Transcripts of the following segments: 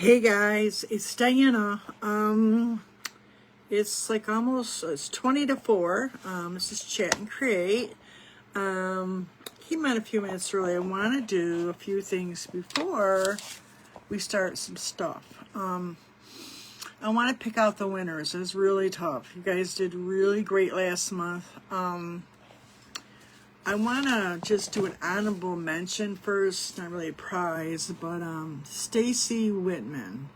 Hey guys, it's Diana. It's like it's 20 to 4. This is Chat and Create. Came in a few minutes early. I want to do a few things before we start some stuff. I want to pick out the winners. It's really tough. You guys did really great last month. I want to just do an honorable mention first, not really a prize, but Stacy Whitman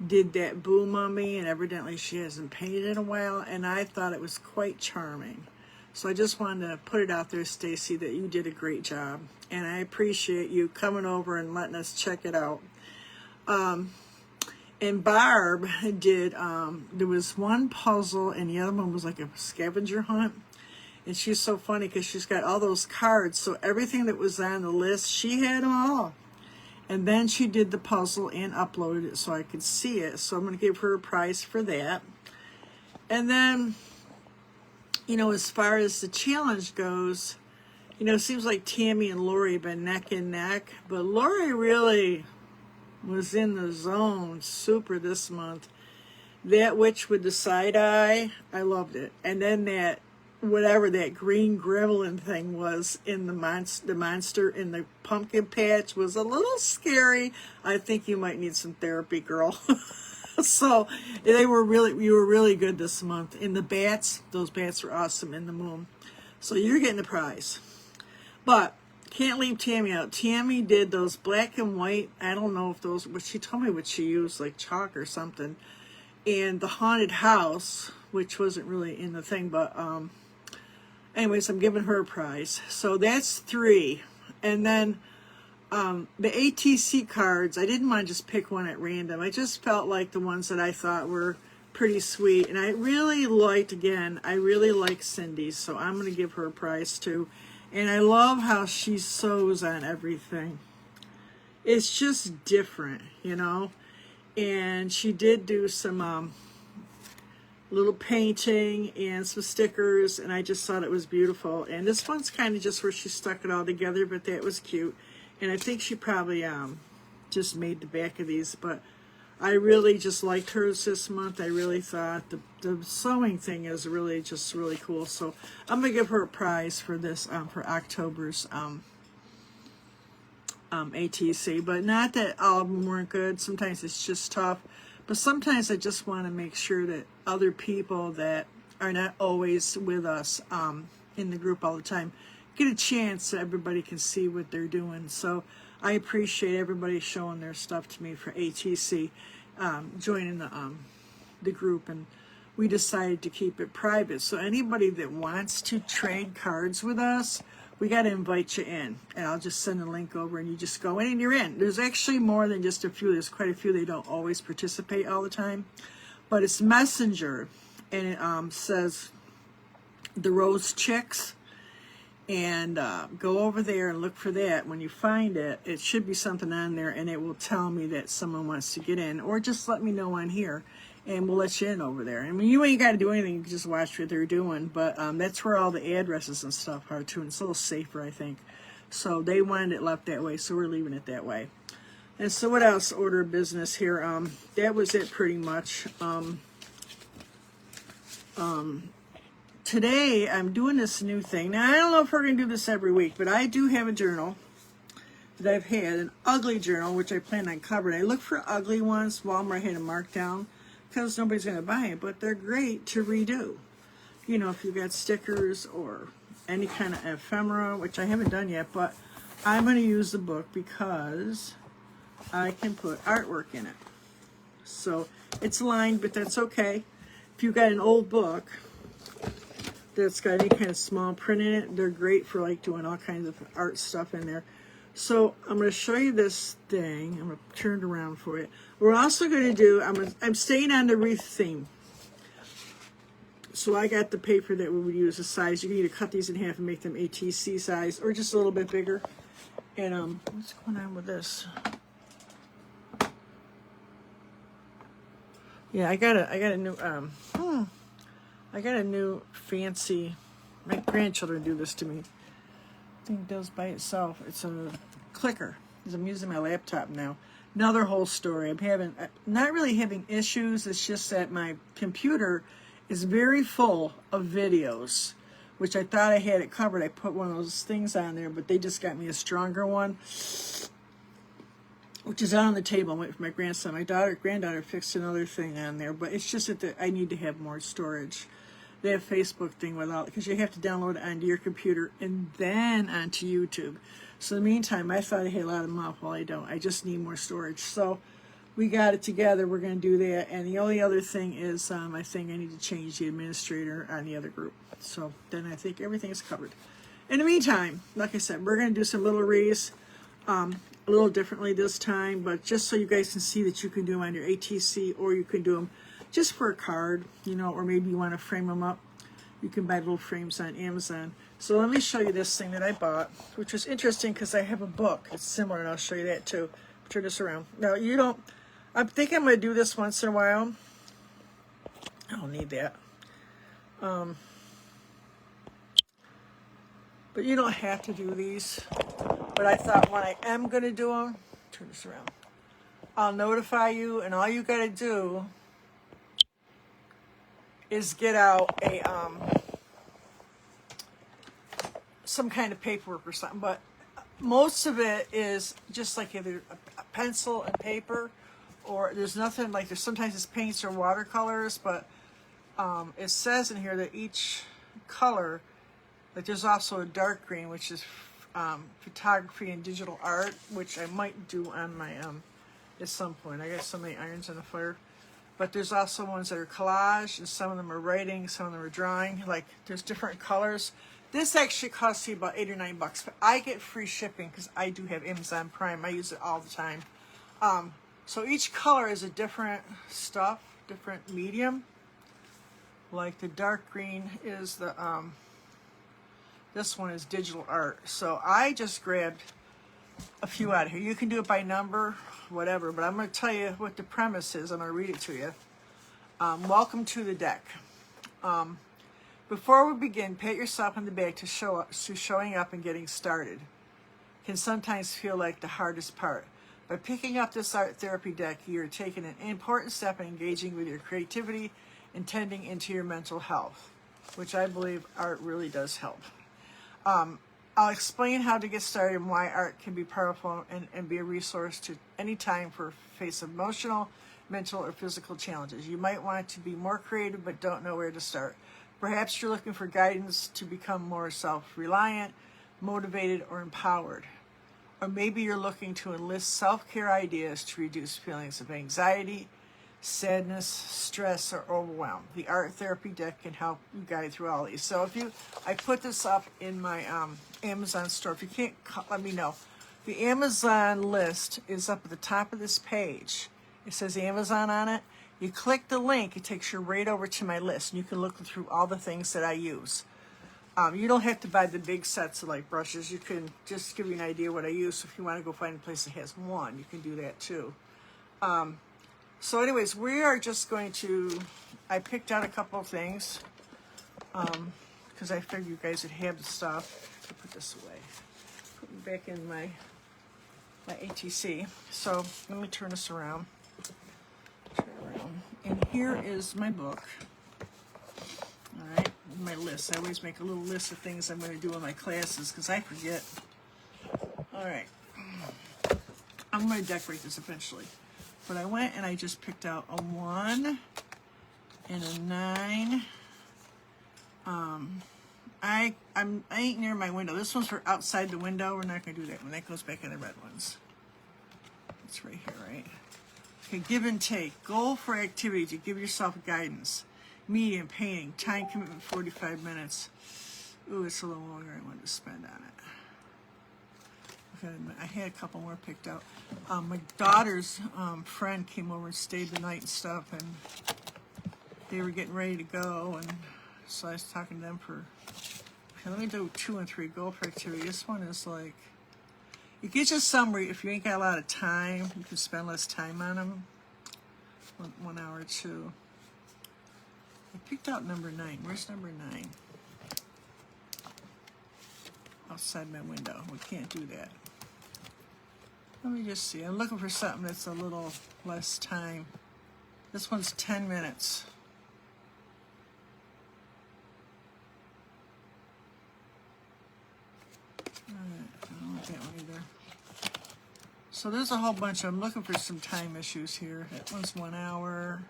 did that Boo Mummy, and evidently she hasn't painted in a while, and I thought it was quite charming. So I just wanted to put it out there, Stacy, that you did a great job, and I appreciate you coming over and letting us check it out. And Barb did, there was one puzzle, and the other one was like a scavenger hunt. And she's so funny because she's got all those cards. So everything that was on the list, she had them all. And then she did the puzzle and uploaded it so I could see it. So I'm going to give her a prize for that. And then, as far as the challenge goes, it seems like Tammy and Lori have been neck and neck. But Lori really was in the zone super this month. That witch with the side eye, I loved it. And then that whatever that green gremlin thing was in the monster in the pumpkin patch was a little scary. I think you might need some therapy, girl. So you were really good this month. In the bats, those bats were awesome in the moon. So you're getting the prize. But can't leave Tammy out. Tammy did those black and white, I don't know if those, but she told me what she used, like chalk or something. And the haunted house, which wasn't really in the thing, but anyways, I'm giving her a prize. So that's 3. And then the ATC cards, I didn't want to just pick one at random. I just felt like the ones that I thought were pretty sweet. And I really liked Cindy's. So I'm going to give her a prize too. And I love how she sews on everything. It's just different, And she did do some little painting and some stickers, and I just thought it was beautiful. And this one's kind of just where she stuck it all together, but that was cute. And I think she probably just made the back of these, but I really just liked hers this month. I really thought the sewing thing is really cool. So I'm gonna give her a prize for this for October's ATC. But not that all of them weren't good. Sometimes it's just tough. But sometimes I just want to make sure that other people that are not always with us in the group all the time get a chance so everybody can see what they're doing. So I appreciate everybody showing their stuff to me for ATC, joining the group, and we decided to keep it private. So anybody that wants to trade cards with us, we got to invite you in, and I'll just send a link over, and you just go in and you're in. There's actually more than just a few. There's quite a few. They don't always participate all the time, but it's Messenger, and it says the Rose Chicks, and go over there and look for that. When you find it, it should be something on there, and it will tell me that someone wants to get in, or just let me know on here, and we'll let you in over there. I mean, you ain't got to do anything. You can just watch what they're doing. But that's where all the addresses and stuff are, too. And it's a little safer, I think. So they wanted it left that way, so we're leaving it that way. And so what else? Order of business here. That was it pretty much. Today, I'm doing this new thing. Now, I don't know if we're going to do this every week, but I do have a journal that I've had, an ugly journal, which I plan on covering. I looked for ugly ones. Walmart had a markdown, because nobody's going to buy it, but they're great to redo. If you've got stickers or any kind of ephemera, which I haven't done yet, but I'm going to use the book because I can put artwork in it. So it's lined, but that's okay. If you've got an old book that's got any kind of small print in it, they're great for like doing all kinds of art stuff in there. So I'm going to show you this thing. I'm going to turn it around for you. We're also going to do, I'm staying on the wreath theme. So I got the paper that we would use, the size. You can either cut these in half and make them ATC size, or just a little bit bigger. And what's going on with this? Yeah, I got a new fancy. My grandchildren do this to me. Thing does by itself. It's a clicker. because I'm using my laptop now. Another whole story. I'm not really having issues. It's just that my computer is very full of videos, which I thought I had it covered. I put one of those things on there, but they just got me a stronger one, which is out on the table. I'm waiting for my grandson. My granddaughter fixed another thing on there, but it's just that I need to have more storage. They have Facebook thing without, because you have to download it onto your computer and then onto YouTube. So in the meantime, I thought I had a lot of them up. Well, I don't. I just need more storage. So we got it together. We're going to do that. And the only other thing is I think I need to change the administrator on the other group. So then I think everything is covered. In the meantime, like I said, we're going to do some little wreaths a little differently this time, but just so you guys can see that you can do them on your ATC, or you can do them just for a card, you know, or maybe you want to frame them up. You can buy little frames on Amazon. So let me show you this thing that I bought, which was interesting because I have a book. It's similar, and I'll show you that too. Turn this around. Now, you don't, I think I'm going to do this once in a while. I don't need that. But you don't have to do these. But I thought when I am going to do them, turn this around, I'll notify you, and all you got to do is get out a some kind of paperwork or something. But most of it is just like either a pencil and paper, or there's nothing like, there's sometimes it's paints or watercolors, but it says in here that each color, like there's also a dark green, which is photography and digital art, which I might do on my at some point. I got so many irons in the fire. But there's also ones that are collage, and some of them are writing, some of them are drawing. Like, there's different colors. This actually costs you about $8 or $9, but I get free shipping because I do have Amazon Prime. I use it all the time. So each color is a different stuff, different medium. Like the dark green is the, this one is digital art. So I just grabbed a few out of here. You can do it by number, whatever, but I'm going to tell you what the premise is. I'm going to read it to you. Welcome to the deck. Before we begin, pat yourself on the back to showing up and getting started. Can sometimes feel like the hardest part. By picking up this art therapy deck, you're taking an important step in engaging with your creativity and tending into your mental health, which I believe art really does help. I'll explain how to get started and why art can be powerful and be a resource to any time for face emotional, mental, or physical challenges. You might want to be more creative but don't know where to start. Perhaps you're looking for guidance to become more self-reliant, motivated, or empowered. Or maybe you're looking to enlist self-care ideas to reduce feelings of anxiety, sadness, stress, or overwhelm. The art therapy deck can help you guide through all these. So I put this up in my Amazon store. If you can't, let me know. The Amazon list is up at the top of this page. It says Amazon on it. You click the link, it takes you right over to my list, and you can look through all the things that I use. You don't have to buy the big sets of like brushes. You can just give you an idea what I use. So if you want to go find a place that has one, you can do that too. So anyways, we are just going to, I picked out a couple of things because I figured you guys would have the stuff. To put this away. Put me back in my ATC. So let me turn this around. And here is my book. All right, my list. I always make a little list of things I'm going to do in my classes because I forget. All right. I'm going to decorate this eventually. But I went and I just picked out a 1 and a 9. I ain't near my window. This one's for outside the window. We're not going to do that one. That goes back in the red ones. It's right here, right? Okay, give and take. Goal for activity to give yourself guidance. Medium, painting. Time commitment, 45 minutes. Ooh, it's a little longer I wanted to spend on it. Okay, I had a couple more picked out. My daughter's friend came over and stayed the night and stuff, and they were getting ready to go, and so I was talking to them for, okay, let me do 2 and 3, goal for activity. This one is like, it gives you a summary. If you ain't got a lot of time, you can spend less time on them. 1 hour or 2. I picked out number 9. Where's number 9? Outside my window. We can't do that. Let me just see. I'm looking for something that's a little less time. This one's 10 minutes. All right, I don't like that one either. So there's a whole bunch. I'm looking for some time issues here. That one's 1 hour.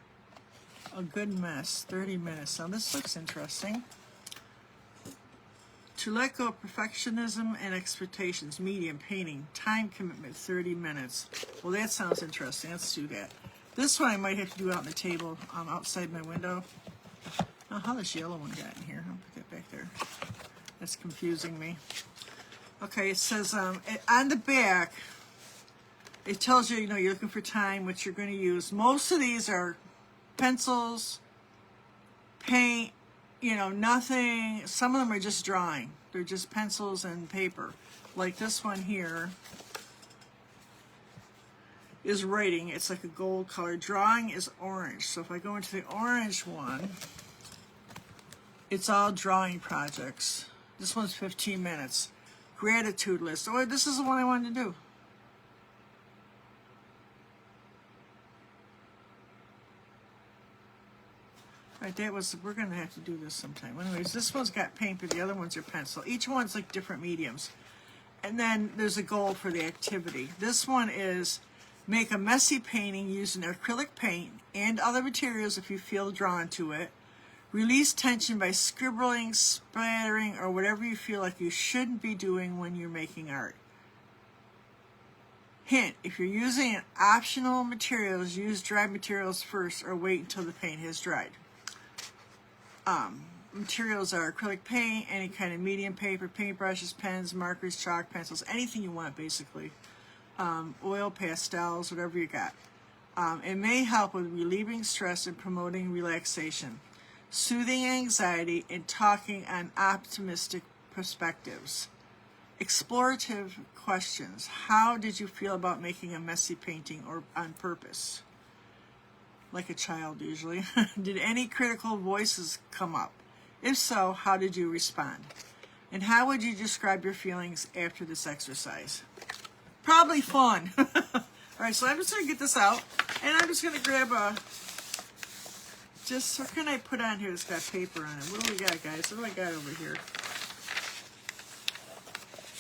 A good mess, 30 minutes. Now this looks interesting. To let go of perfectionism and expectations, medium, painting, time commitment, 30 minutes. Well, that sounds interesting. Let's do that. This one I might have to do out on the table outside my window. Oh, how this yellow one got in here? I'll put that back there. That's confusing me. Okay, it says on the back, it tells you, you're looking for time, what you're going to use. Most of these are pencils, paint, nothing. Some of them are just drawing. They're just pencils and paper. Like this one here is writing. It's like a gold color. Drawing is orange. So if I go into the orange one, it's all drawing projects. This one's 15 minutes. Gratitude list. Oh, this is the one I wanted to do. Right, we're going to have to do this sometime. Anyways, this one's got paper, the other ones are pencil. Each one's like different mediums. And then there's a goal for the activity. This one is make a messy painting using acrylic paint and other materials if you feel drawn to it. Release tension by scribbling, splattering, or whatever you feel like you shouldn't be doing when you're making art. Hint, if you're using optional materials, use dry materials first or wait until the paint has dried. Materials are acrylic paint, any kind of medium paper, paintbrushes, pens, markers, chalk, pencils, anything you want basically. Oil, pastels, whatever you got. It may help with relieving stress and promoting relaxation, soothing anxiety, and talking on optimistic perspectives. Explorative questions. How did you feel about making a messy painting or on purpose? Like a child usually. Did any critical voices come up? If so, how did you respond? And how would you describe your feelings after this exercise? Probably fun. All right, so I'm just going to get this out, and I'm just going to grab what can I put on here that's got paper on it? What do we got, guys? What do I got over here?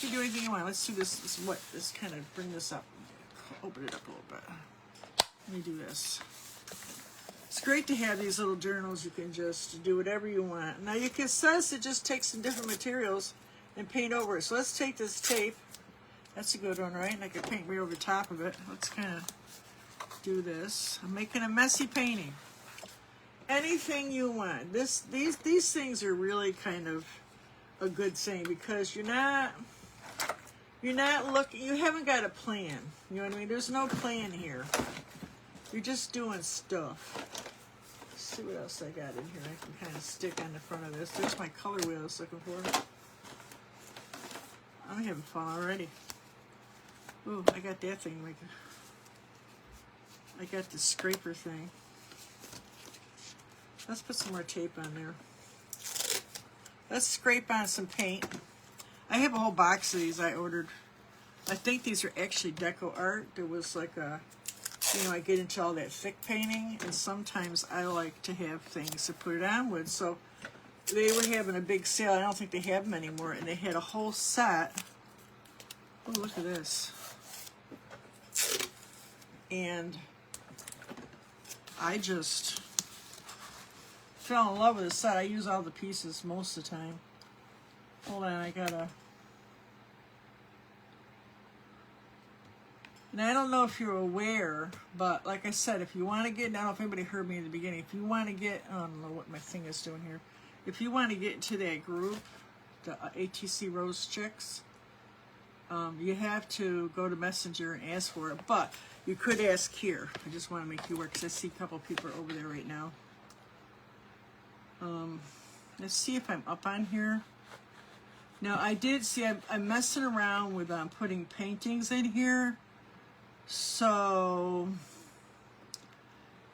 You can do anything you want. Let's do this. Let's kind of bring this up. Open it up a little bit. Let me do this. It's great to have these little journals. You can just do whatever you want. Now, it says to just take some different materials and paint over it. So let's take this tape. That's a good one, right? And I can paint right over top of it. Let's kind of do this. I'm making a messy painting. Anything you want. These things are really kind of a good thing because you're not looking. You haven't got a plan. You know what I mean? There's no plan here. You're just doing stuff. Let's see what else I got in here. I can kind of stick on the front of this. There's my color wheel I was looking for. I'm having fun already. Ooh, I got that thing. I got the scraper thing. Let's put some more tape on there. Let's scrape on some paint. I have a whole box of these I ordered. I think these are actually deco art. There was like a, I get into all that thick painting, and sometimes I like to have things to put it on with. So they were having a big sale. I don't think they have them anymore, and they had a whole set. Oh, look at this. And I just fell in love with the set. I use all the pieces most of the time. Hold on, I gotta... Now, I don't know if you're aware, but like I said, if you want to get, I don't know if anybody heard me in the beginning, if you want to get, I don't know what my thing is doing here. If you want to get into that group, the ATC Rose Chicks, you have to go to Messenger and ask for it, but you could ask here. I just want to make you work because I see a couple people over there right now. Let's see if I'm up on here. Now, I did see, I'm messing around with putting paintings in here. So,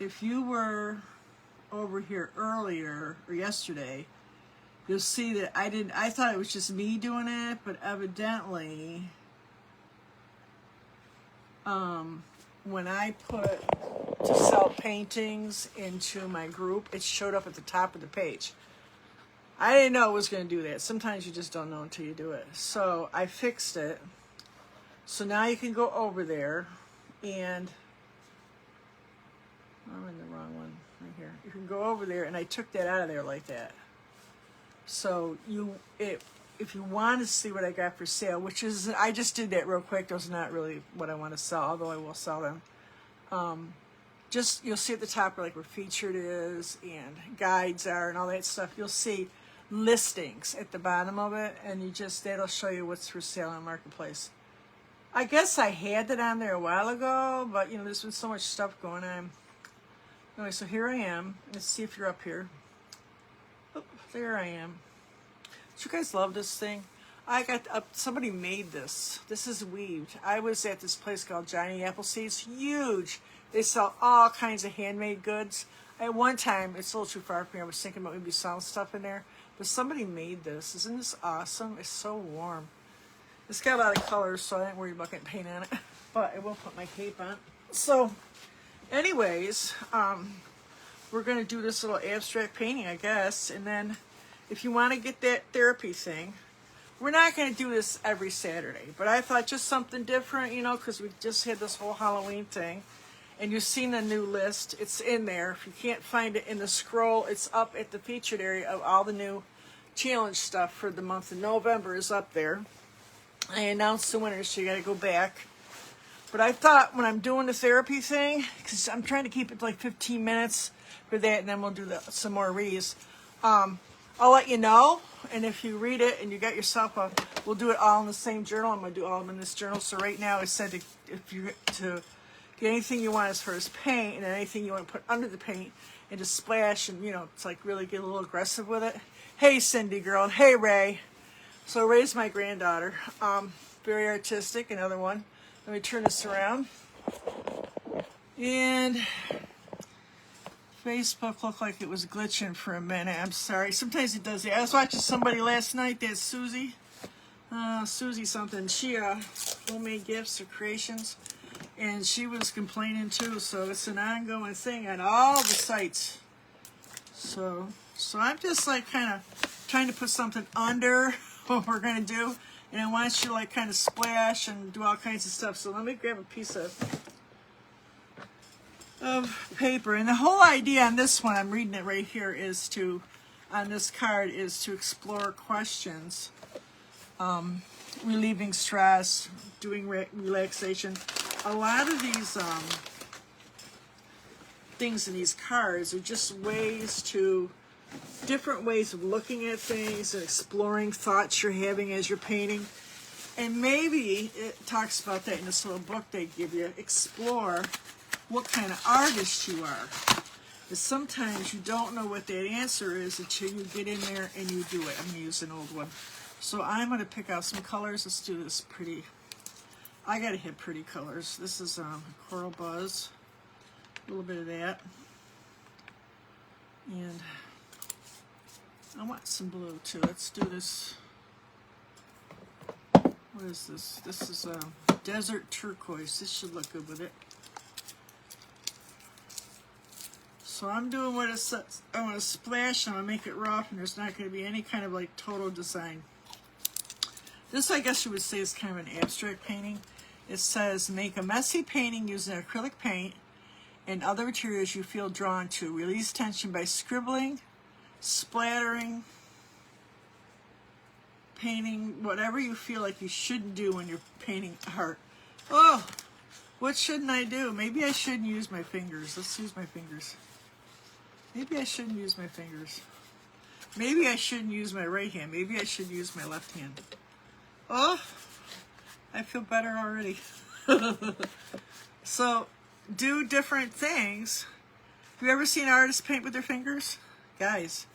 if you were over here earlier, or yesterday, you'll see that I thought it was just me doing it, but evidently, when I put to sell paintings into my group, it showed up at the top of the page. I didn't know it was going to do that. Sometimes you just don't know until you do it. So I fixed it. So now you can go over there and I'm in the wrong one right here. You can go over there, and I took that out of there like that. So if you want to see what I got for sale, which is, I just did that real quick. Those are not really what I want to sell, although I will sell them. Just, you'll see at the top like where featured is and guides are and all that stuff. You'll see listings at the bottom of it, and that'll show you what's for sale on Marketplace. I guess I had that on there a while ago, but there's been so much stuff going on. Anyway, so here I am. Let's see if you're up here. Oh, there I am. Do you guys love this thing? I got somebody made this. This is weaved. I was at this place called Johnny Appleseed's. Huge. They sell all kinds of handmade goods. At one time, it's a little too far for me. I was thinking about maybe selling stuff in there, but somebody made this. Isn't this awesome? It's so warm. It's got a lot of colors, so I ain't worried about getting paint on it. But I will put my cape on. So, anyways, we're going to do this little abstract painting, I guess. And then, if you want to get that therapy thing, we're not going to do this every Saturday. But I thought just something different, because we just had this whole Halloween thing. And you've seen the new list. It's in there. If you can't find it in the scroll, it's up at the featured area of all the new challenge stuff for the month of November is up there. I announced the winners, so you got to go back. But I thought when I'm doing the therapy thing, because I'm trying to keep it to like 15 minutes for that, and then we'll do some more Wreaths. I'll let you know, and if you read it and you got yourself we'll do it all in the same journal. I'm going to do all of them in this journal. So right now it said to get anything you want as far as paint, and then anything you want to put under the paint, and just splash, and it's like really get a little aggressive with it. Hey, Cindy girl, and hey, Ray. So Ray's my granddaughter. Very artistic, another one. Let me turn this around. And Facebook looked like it was glitching for a minute. I'm sorry. Sometimes it does that. I was watching somebody last night, that's Susie. Susie something. She homemade gifts or creations. And she was complaining too. So it's an ongoing thing on all the sites. So I'm just like kind of trying to put something under what we're going to do, and I want you to like kind of splash and do all kinds of stuff. So let me grab a piece of paper, and the whole idea on this one, I'm reading it right here, on this card is to explore questions, relieving stress, doing relaxation. A lot of these things in these cards are just different ways of looking at things and exploring thoughts you're having as you're painting. And maybe it talks about that in this little book they give you. Explore what kind of artist you are. Because sometimes you don't know what that answer is until you get in there and you do it. I'm going to use an old one. So I'm going to pick out some colors. Let's do this pretty. I got to hit pretty colors. This is Coral Buzz. A little bit of that. And I want some blue too. Let's do this. What is this? This is Desert Turquoise. This should look good with it. So I'm doing what it says. I want to splash and I want to make it rough, and there's not going to be any kind of like total design. This, I guess you would say, is kind of an abstract painting. It says, make a messy painting using acrylic paint and other materials you feel drawn to. Release tension by scribbling, splattering, painting, whatever you feel like you shouldn't do when you're painting art. Oh, what shouldn't I do? Maybe I shouldn't use my fingers. Let's use my fingers. Maybe I shouldn't use my fingers. Maybe I shouldn't use my right hand. Maybe I should use my left hand. Oh, I feel better already. So, do different things. Have you ever seen artists paint with their fingers? Guys,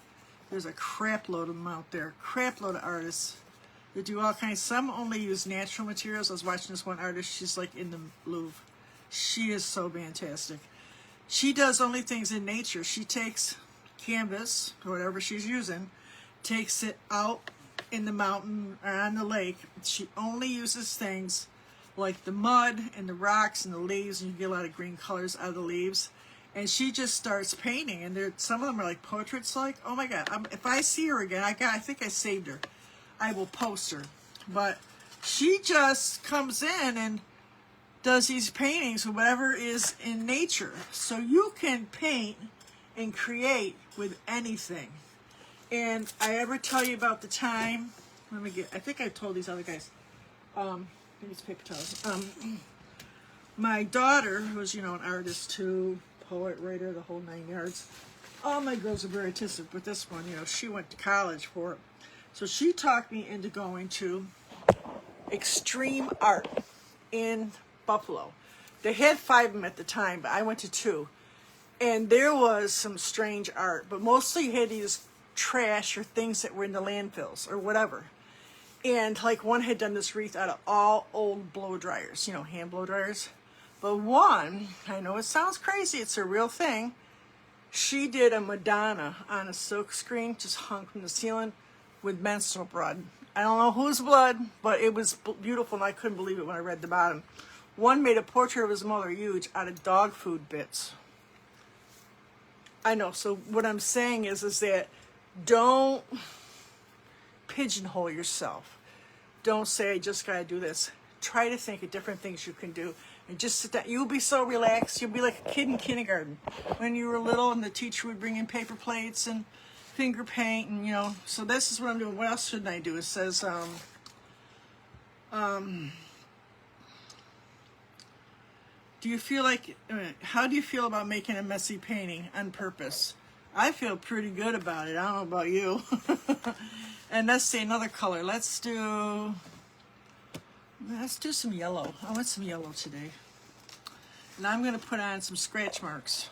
there's a crap load of them out there. Crap load of artists that do all kinds. Some only use natural materials. I was watching this one artist. She's like in the Louvre. She is so fantastic. She does only things in nature. She takes canvas, or whatever she's using, takes it out in the mountain or on the lake. She only uses things like the mud and the rocks and the leaves, and you get a lot of green colors out of the leaves. And she just starts painting, and some of them are like portraits. Like, oh my God! If I see her again, I think I saved her. I will post her. But she just comes in and does these paintings of whatever is in nature. So you can paint and create with anything. And I ever tell you about the time? I think I told these other guys. Maybe it's paper towels. My daughter, who was, an artist too, poet, writer, the whole 9 yards. All my girls are very artistic, but this one, she went to college for it. So she talked me into going to Extreme Art in Buffalo. They had 5 of them at the time, but I went to 2. And there was some strange art, but mostly you had these trash or things that were in the landfills or whatever. And like one had done this wreath out of all old blow dryers, hand blow dryers. But one, I know it sounds crazy, it's a real thing. She did a Madonna on a silk screen, just hung from the ceiling with menstrual blood. I don't know whose blood, but it was beautiful, and I couldn't believe it when I read the bottom. One made a portrait of his mother, huge, out of dog food bits. I know, so what I'm saying is that don't pigeonhole yourself. Don't say, I just got to do this. Try to think of different things you can do. And just sit down. You'll be so relaxed. You'll be like a kid in kindergarten. When you were little and the teacher would bring in paper plates and finger paint and, So this is what I'm doing. What else should I do? It says, do you feel like, how do you feel about making a messy painting on purpose? I feel pretty good about it. I don't know about you. And let's see another color. Let's do some yellow. I want some yellow today. And I'm going to put on some scratch marks.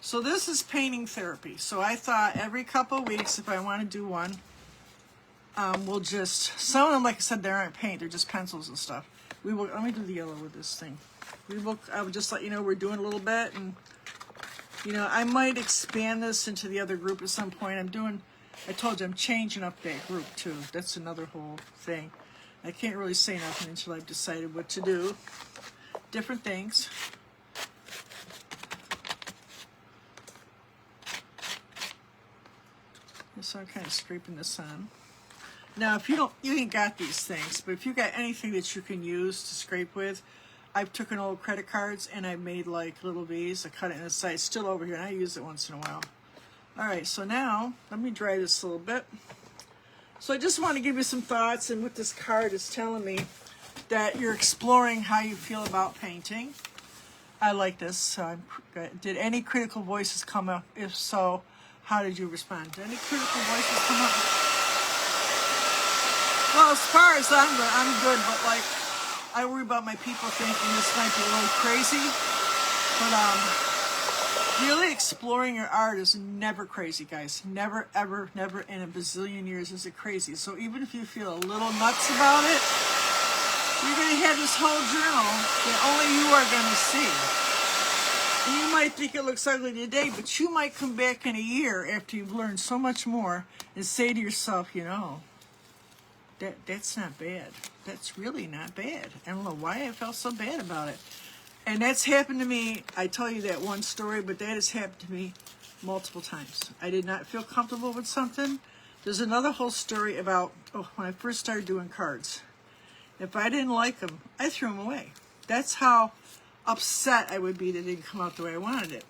So this is painting therapy. So I thought every couple of weeks, if I want to do one, we'll just, some of them, like I said, they aren't paint, they're just pencils and stuff. Let me do the yellow with this thing. I would just let you know we're doing a little bit, and I might expand this into the other group at some point. I told you I'm changing up that group too. That's another whole thing. I can't really say nothing until I've decided what to do. Different things. So I'm kind of scraping this on. Now, if you ain't got these things, but if you got anything that you can use to scrape with, I've taken old credit cards and I made like little V's. I cut it in the side, it's still over here, and I use it once in a while. All right, so now let me dry this a little bit. So I just want to give you some thoughts, and what this card is telling me, that you're exploring how you feel about painting. I like this. Did any critical voices come up? If so, how did you respond? Did any critical voices come up? Well, as far as I'm good, but like, I worry about my people thinking this might be a little crazy. But really exploring your art is never crazy, guys. Never, ever, never in a bazillion years is it crazy. So even if you feel a little nuts about it, you're going to have this whole journal that only you are going to see. And you might think it looks ugly today, but you might come back in a year after you've learned so much more and say to yourself, that's not bad. That's really not bad. I don't know why I felt so bad about it. And that's happened to me. I tell you that one story, but that has happened to me multiple times. I did not feel comfortable with something. There's another whole story about when I first started doing cards. If I didn't like them, I threw them away. That's how upset I would be that it didn't come out the way I wanted it.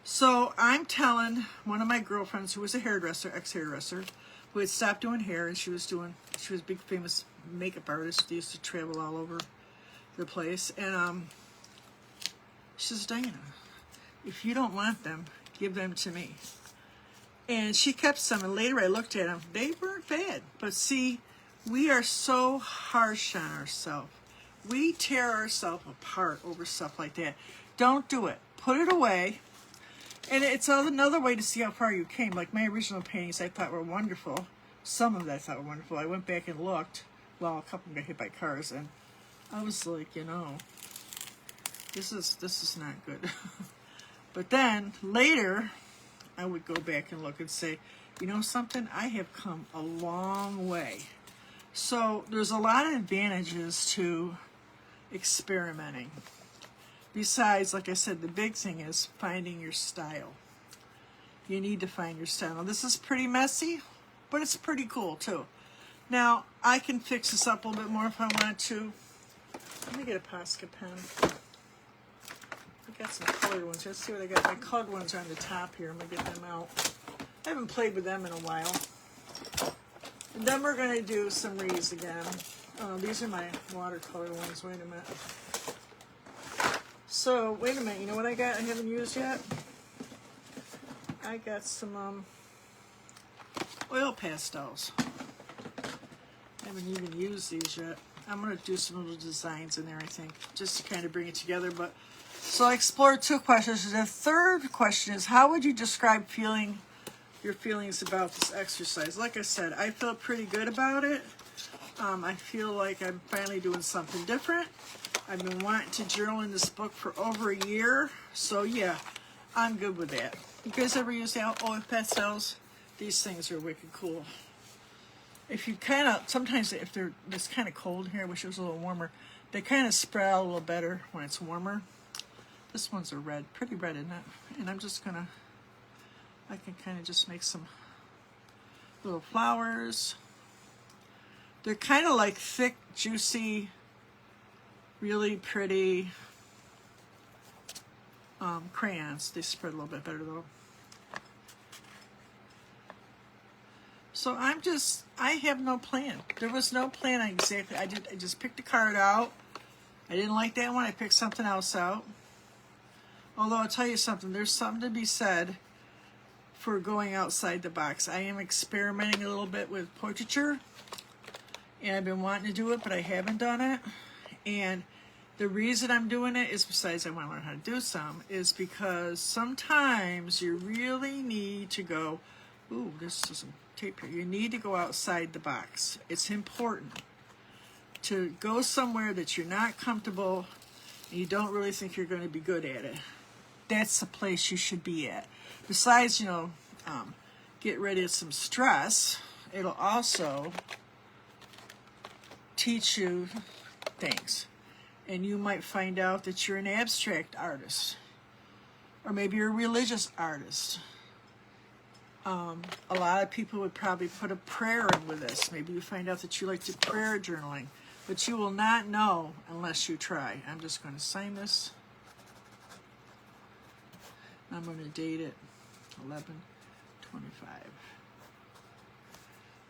So I'm telling one of my girlfriends who was a hairdresser, ex-hairdresser, who had stopped doing hair, and she was a big famous makeup artist. They used to travel all over the place. And she says, Diana, if you don't want them, give them to me. And she kept some, and later I looked at them. They weren't bad. But see, we are so harsh on ourselves. We tear ourselves apart over stuff like that. Don't do it. Put it away. And it's another way to see how far you came. Like my original paintings I thought were wonderful. Some of that I thought were wonderful. I went back and looked. Well, a couple got hit by cars, and I was like, this is not good. But then later, I would go back and look and say, something? I have come a long way. So there's a lot of advantages to experimenting. Besides, like I said, the big thing is finding your style. You need to find your style. Now, this is pretty messy, but it's pretty cool too. Now, I can fix this up a little bit more if I want to. Let me get a Posca pen. I got some colored ones. Let's see what I got. My colored ones are on the top here. I'm going to get them out. I haven't played with them in a while. And then we're going to do some Wreaths again. These are my watercolor ones. Wait a minute. So, wait a minute. You know what I got I haven't used yet? I got some oil pastels. I haven't even used these yet. I'm going to do some little designs in there, I think, just to kind of bring it together. But so I explored 2 questions. The third question is, how would you describe your feelings about this exercise? Like I said, I feel pretty good about it. I feel like I'm finally doing something different. I've been wanting to journal in this book for over a year. So yeah, I'm good with that. You guys ever use the oil pastels? These things are wicked cool. If you kind of, sometimes if it's kind of cold here, I wish it was a little warmer, they kind of spread out a little better when it's warmer. This one's a red, pretty red, isn't it? And I'm just gonna, I can kind of just make some little flowers. They're kind of like thick, juicy, really pretty crayons. They spread a little bit better though. So I have no plan. There was no plan exactly. I just picked a card out. I didn't like that one. I picked something else out. Although I'll tell you something, there's something to be said for going outside the box. I am experimenting a little bit with portraiture, and I've been wanting to do it, but I haven't done it. And the reason I'm doing it is, besides I want to learn how to do some, is because sometimes you really need to go, ooh, this is some tape here. You need to go outside the box. It's important to go somewhere that you're not comfortable and you don't really think you're going to be good at it. That's the place you should be at. Besides, get rid of some stress, it'll also teach you things. And you might find out that you're an abstract artist, or maybe you're a religious artist. A lot of people would probably put a prayer in with this. Maybe you find out that you like to prayer journaling, but you will not know unless you try. I'm just going to sign this. I'm going to date it 11/25.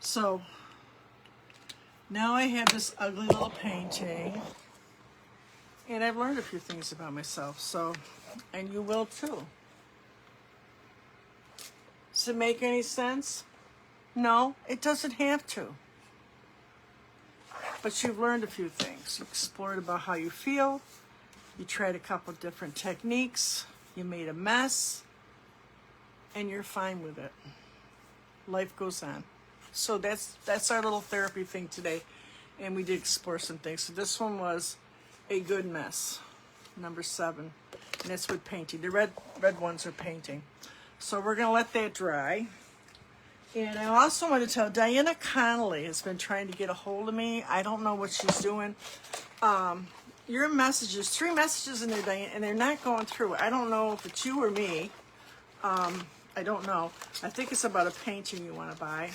So now I have this ugly little painting, and I've learned a few things about myself. So, and you will too. Does it make any sense? No, it doesn't have to. But you've learned a few things. You explored about how you feel. You tried a couple different techniques. You made a mess. And you're fine with it. Life goes on. So that's our little therapy thing today. And we did explore some things. So this one was a good mess. Number 7. And that's with painting. The red ones are painting. So we're going to let that dry. And I also want to tell, Diana Connolly has been trying to get a hold of me. I don't know what she's doing. Your messages, 3 messages in there, Diana, and they're not going through. I don't know if it's you or me. I don't know. I think it's about a painting you want to buy.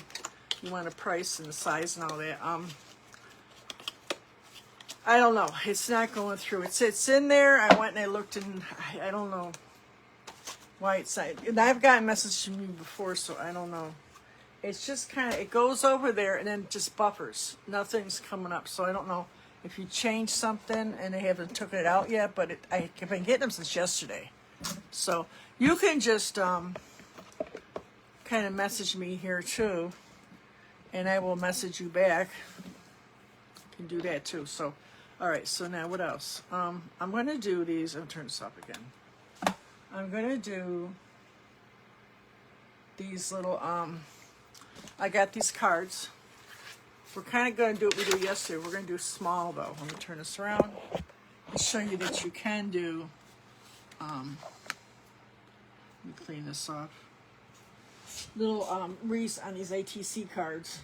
You want a price and the size and all that. I don't know. It's not going through. It's in there. I went and I looked, and I don't know why it's not. And I've gotten messages from you before, so I don't know. It's just kind of, it goes over there and then just buffers. Nothing's coming up, so I don't know if you changed something and they haven't took it out yet, but I've been getting them since yesterday. So you can just kind of message me here too, and I will message you back. You can do that too. So, all right, so now what else? I'm going to do these. I'm going to turn this up again. I'm going to do these little, I got these cards. We're kind of going to do what we did yesterday. We're going to do small, though. Let me turn this around and show you that you can do, let me clean this off, little wreaths on these ATC cards.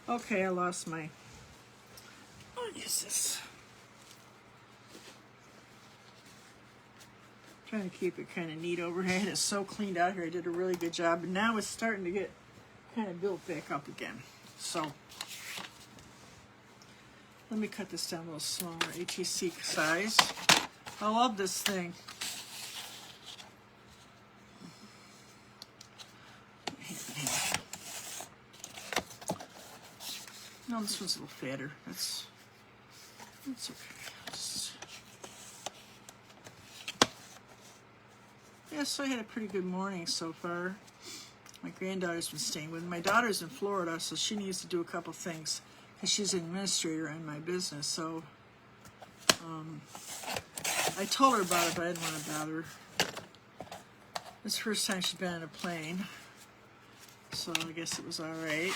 Okay, I lost my, what is this? Trying to keep it kind of neat over here. It's so cleaned out here. I did a really good job, and now it's starting to get kind of built back up again. So let me cut this down a little smaller, ATC size. I love this thing. No, this one's a little fatter. That's okay. Yeah, so I had a pretty good morning so far. My granddaughter's been staying with me. My daughter's in Florida, so she needs to do a couple things because she's an administrator in my business. So I told her about it, but I didn't want to bother her. It's the first time she's been on a plane, so I guess it was all right.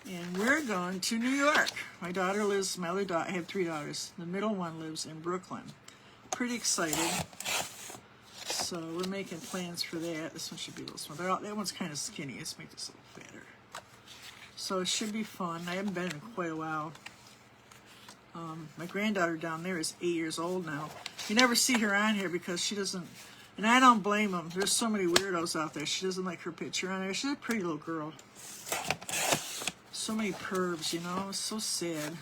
And we're going to New York. My daughter lives, my other daughter, I have 3 daughters. The middle one lives in Brooklyn. Pretty excited. So we're making plans for that. This one should be a little smaller. That one's kind of skinny. Let's make this a little fatter. So it should be fun. I haven't been in quite a while. My granddaughter down there is 8 years old now. You never see her on here because she doesn't, and I don't blame them. There's so many weirdos out there. She doesn't like her picture on there. She's a pretty little girl. So many pervs, you know, it's so sad.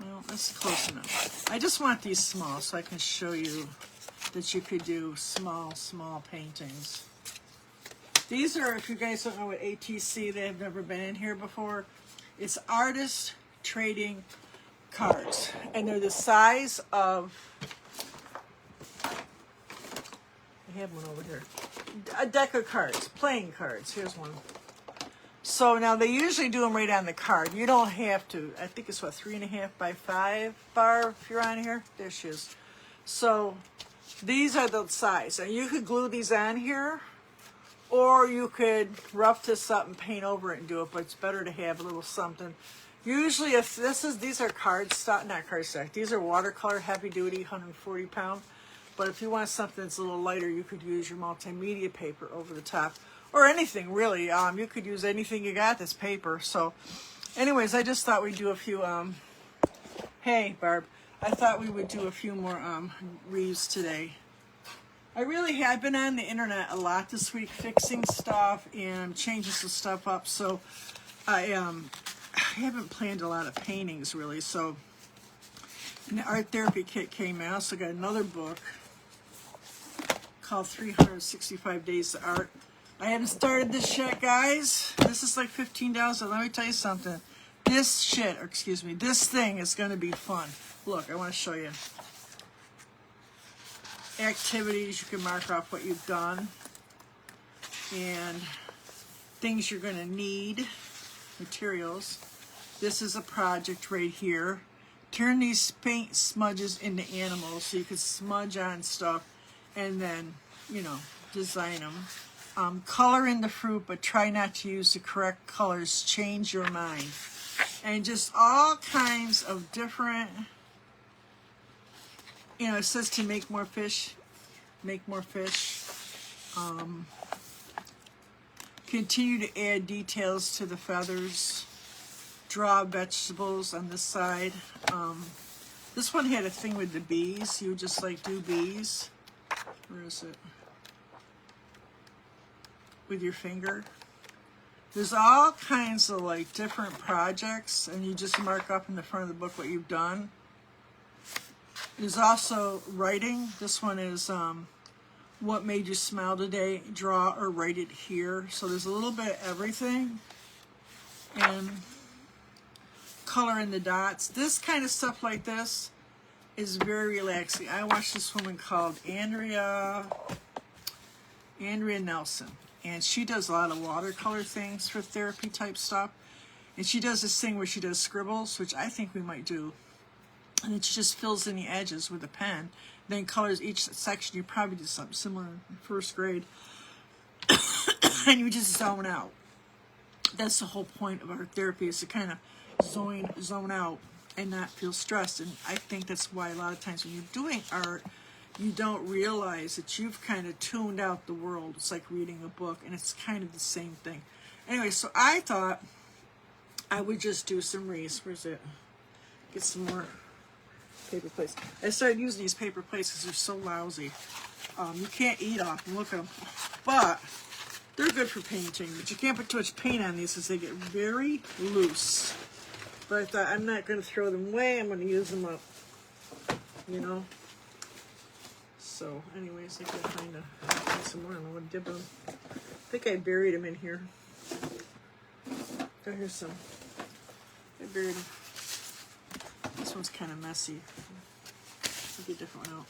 Well, that's close enough. I just want these small so I can show you that you could do small paintings. These are, if you guys don't know what ATC, they have never been in here before, it's artist trading cards. And they're the size of, I have one over here. A deck of cards, playing cards. Here's one. So now they usually do them right on the card. You don't have to. I think it's what, 3.5 by 5 bar if you're on here. There she is. So these are the size. And you could glue these on here, or you could rough this up and paint over it and do it, but it's better to have a little something. Usually if these are cardstock, not cardstock, these are watercolor, heavy duty, 140 pound. But if you want something that's a little lighter, you could use your multimedia paper over the top. Or anything, really. You could use anything you got that's paper. So, anyways, I just thought we'd do a few, hey, Barb. I thought we would do a few more Wreaths today. I've been on the internet a lot this week, fixing stuff and changing some stuff up. So, I haven't planned a lot of paintings, really. So, and the art therapy kit came out. I also got another book called 365 Days of Art. I haven't started this yet, guys. This is like $15. So let me tell you something. This thing is going to be fun. Look, I want to show you. Activities, you can mark off what you've done. And things you're going to need. Materials. This is a project right here. Turn these paint smudges into animals so you can smudge on stuff and then, you know, design them. Color in the fruit, but try not to use the correct colors. Change your mind. And just all kinds of different, you know, it says to make more fish. Make more fish. Continue to add details to the feathers. Draw vegetables on this side. This one had a thing with the bees. You would just like do bees. Where is it? With your finger. There's all kinds of like different projects, and you just mark up in the front of the book what you've done. There's also writing. This one is what made you smile today. Draw or write it here. So there's a little bit of everything. And color in the dots. This kind of stuff like this is very relaxing. I watched this woman called Andrea Nelson, and she does a lot of watercolor things for therapy type stuff. And she does this thing where she does scribbles, which I think we might do. And it just fills in the edges with a pen, then colors each section. You probably did something similar in first grade. And you just zone out. That's the whole point of art therapy, is to kind of zone out and not feel stressed. And I think that's why a lot of times when you're doing art, you don't realize that you've kind of tuned out the world. It's like reading a book, and it's kind of the same thing. Anyway, so I thought I would just do some wreaths. Where's it? Get some more paper plates. I started using these paper plates because they're so lousy. You can't eat off them. Look at them. But they're good for painting. But you can't put too much paint on these because they get very loose. But I thought I'm not going to throw them away. I'm going to use them up. You know? So, anyways, I gotta find some more. I don't know what to dip them. I think I buried them in here. Oh, here's some. I buried them. This one's kind of messy. I'll get a different one out.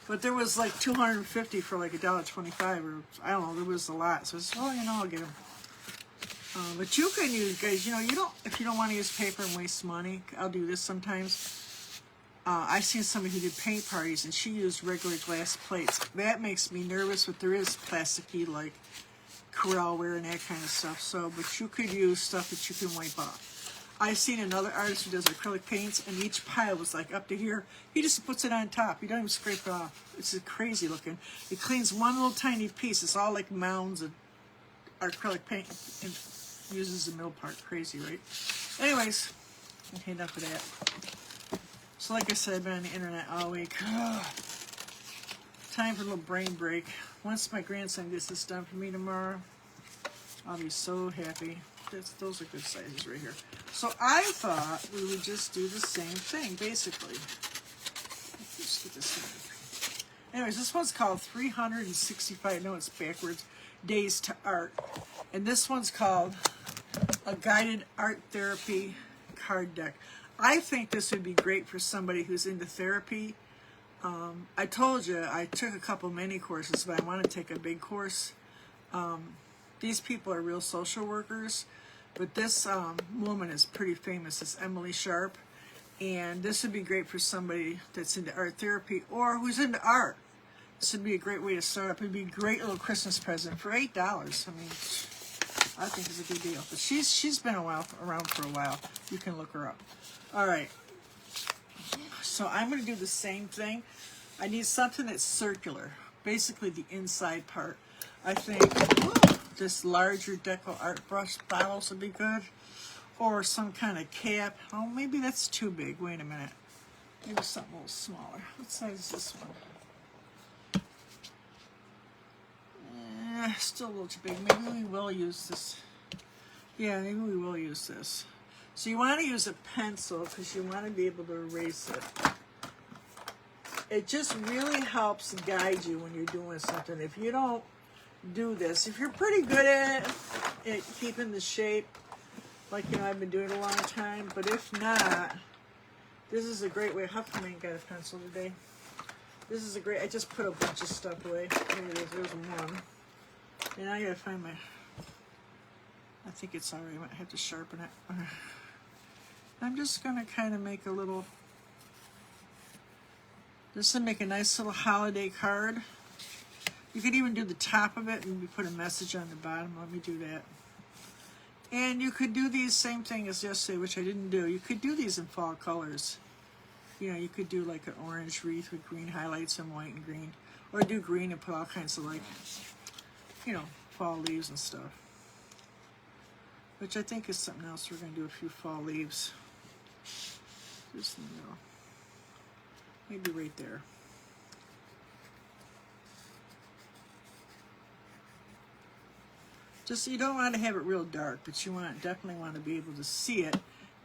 But there was like 250 for like $1.25, or I don't know. There was a lot, so I said, oh, you know, I'll get them. But you can use, guys. You know, if you don't want to use paper and waste money, I'll do this sometimes. I've seen somebody who did paint parties, and she used regular glass plates. That makes me nervous, but there is plasticky, like Corelware and that kind of stuff. So, but you could use stuff that you can wipe off. I've seen another artist who does acrylic paints, and each pile was like up to here. He just puts it on top. He doesn't even scrape it off. It's crazy looking. It cleans one little tiny piece. It's all like mounds of acrylic paint, and uses the middle part. Crazy, right? Anyways, okay, enough of that. So like I said, I've been on the internet all week. Time for a little brain break. Once my grandson gets this done for me tomorrow, I'll be so happy. Those are good sizes right here. So I thought we would just do the same thing, basically. Let's get this thing. Anyways, this one's called 365, no, it's backwards, Days to Art. And this one's called a Guided Art Therapy Card Deck. I think this would be great for somebody who's into therapy. I told you I took a couple mini courses, but I want to take a big course. These people are real social workers, but this woman is pretty famous. It's Emily Sharp, and this would be great for somebody that's into art therapy or who's into art. This would be a great way to start up. It'd be a great little Christmas present for $8. I mean, I think it's a good deal. But she's been around for a while. You can look her up. All right, so I'm going to do the same thing. I need something that's circular, basically the inside part. I think this larger deco art brush bottles would be good, or some kind of cap. Oh, maybe that's too big. Wait a minute. Maybe something a little smaller. What size is this one? Still a little too big. Maybe we will use this. Yeah, maybe we will use this. So you want to use a pencil because you want to be able to erase it. It just really helps guide you when you're doing something. If you don't do this, if you're pretty good at keeping the shape, like, you know, I've been doing it a long time, but if not, this is a great way. How come I ain't got a pencil today? This is a great, I just put a bunch of stuff away. There it is, there's one. And I gotta find my, I think it's already, I might have to sharpen it. I'm just going to kind of make a little, just to make a nice little holiday card. You could even do the top of it and maybe put a message on the bottom. Let me do that. And you could do these same thing as yesterday, which I didn't do. You could do these in fall colors. You know, you could do like an orange wreath with green highlights and white and green. Or do green and put all kinds of, like, you know, fall leaves and stuff. Which I think is something else. We're going to do a few fall leaves. Just in the middle. Maybe right there. Just, you don't want to have it real dark, but you definitely want to be able to see it.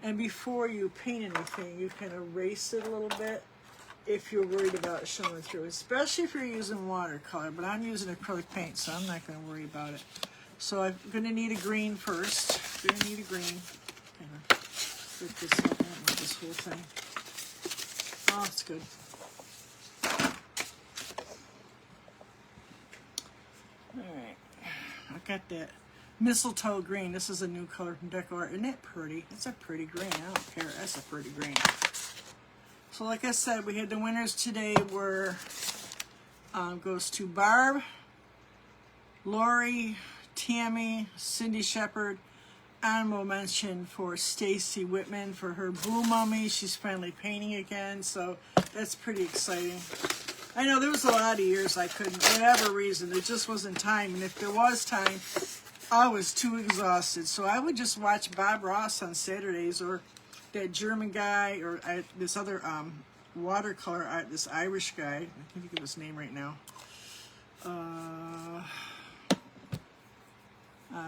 And before you paint anything, you can erase it a little bit if you're worried about it showing through, especially if you're using watercolor. But I'm using acrylic paint, so I'm not going to worry about it. So I'm going to need a green first. Going to need a green. Rip this up. I don't want this whole thing. Oh, it's good. Alright. I got that mistletoe green. This is a new color from Deco Art. Isn't that pretty? It's a pretty green. I don't care. That's a pretty green. So like I said, we had the winners today were, goes to Barb, Lori, Tammy, Cindy Shepard, honorable mention for Stacy Whitman for her Blue Mummy. She's finally painting again, so that's pretty exciting. I know there was a lot of years I couldn't, for whatever reason, there just wasn't time. And if there was time, I was too exhausted. So I would just watch Bob Ross on Saturdays, or that German guy, or this other watercolor art, this Irish guy. I can't think of his name right now.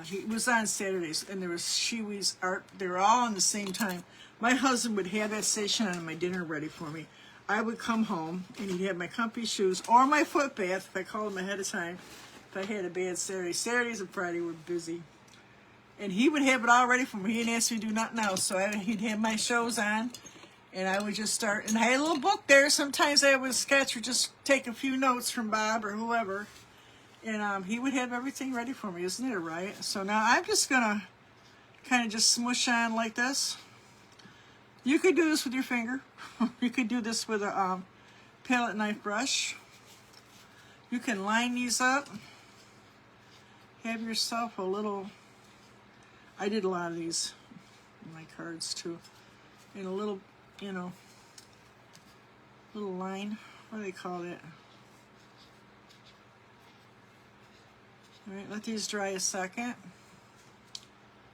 He was on Saturdays, and there was Shiwi's art. They were all on the same time. My husband would have that station on and my dinner ready for me. I would come home, and he'd have my comfy shoes or my foot bath, if I called him ahead of time, if I had a bad Saturday. Saturdays and Friday were busy. And he would have it all ready for me. He didn't ask me to do nothing else. So he'd have my shows on, and I would just start. And I had a little book there. Sometimes I would sketch or just take a few notes from Bob or whoever. And he would have everything ready for me. Isn't it right? So now I'm just going to kind of just smush on like this. You could do this with your finger. You could do this with a palette knife brush. You can line these up. Have yourself a little... I did a lot of these in my cards too. And a little, you know, little line. What do they call it? All right, let these dry a second.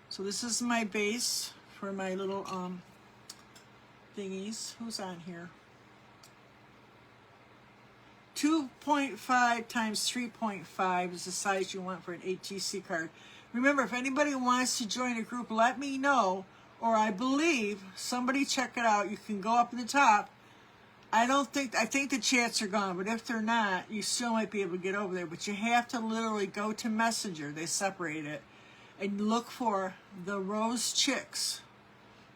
So this is my base for my little thingies. Who's on here? 2.5 times 3.5 is the size you want for an ATC card. Remember, if anybody wants to join a group, let me know. Or I believe, somebody check it out. You can go up in the top. I think the chats are gone, but if they're not, you still might be able to get over there. But you have to literally go to Messenger. They separate it. And look for the Rose Chicks.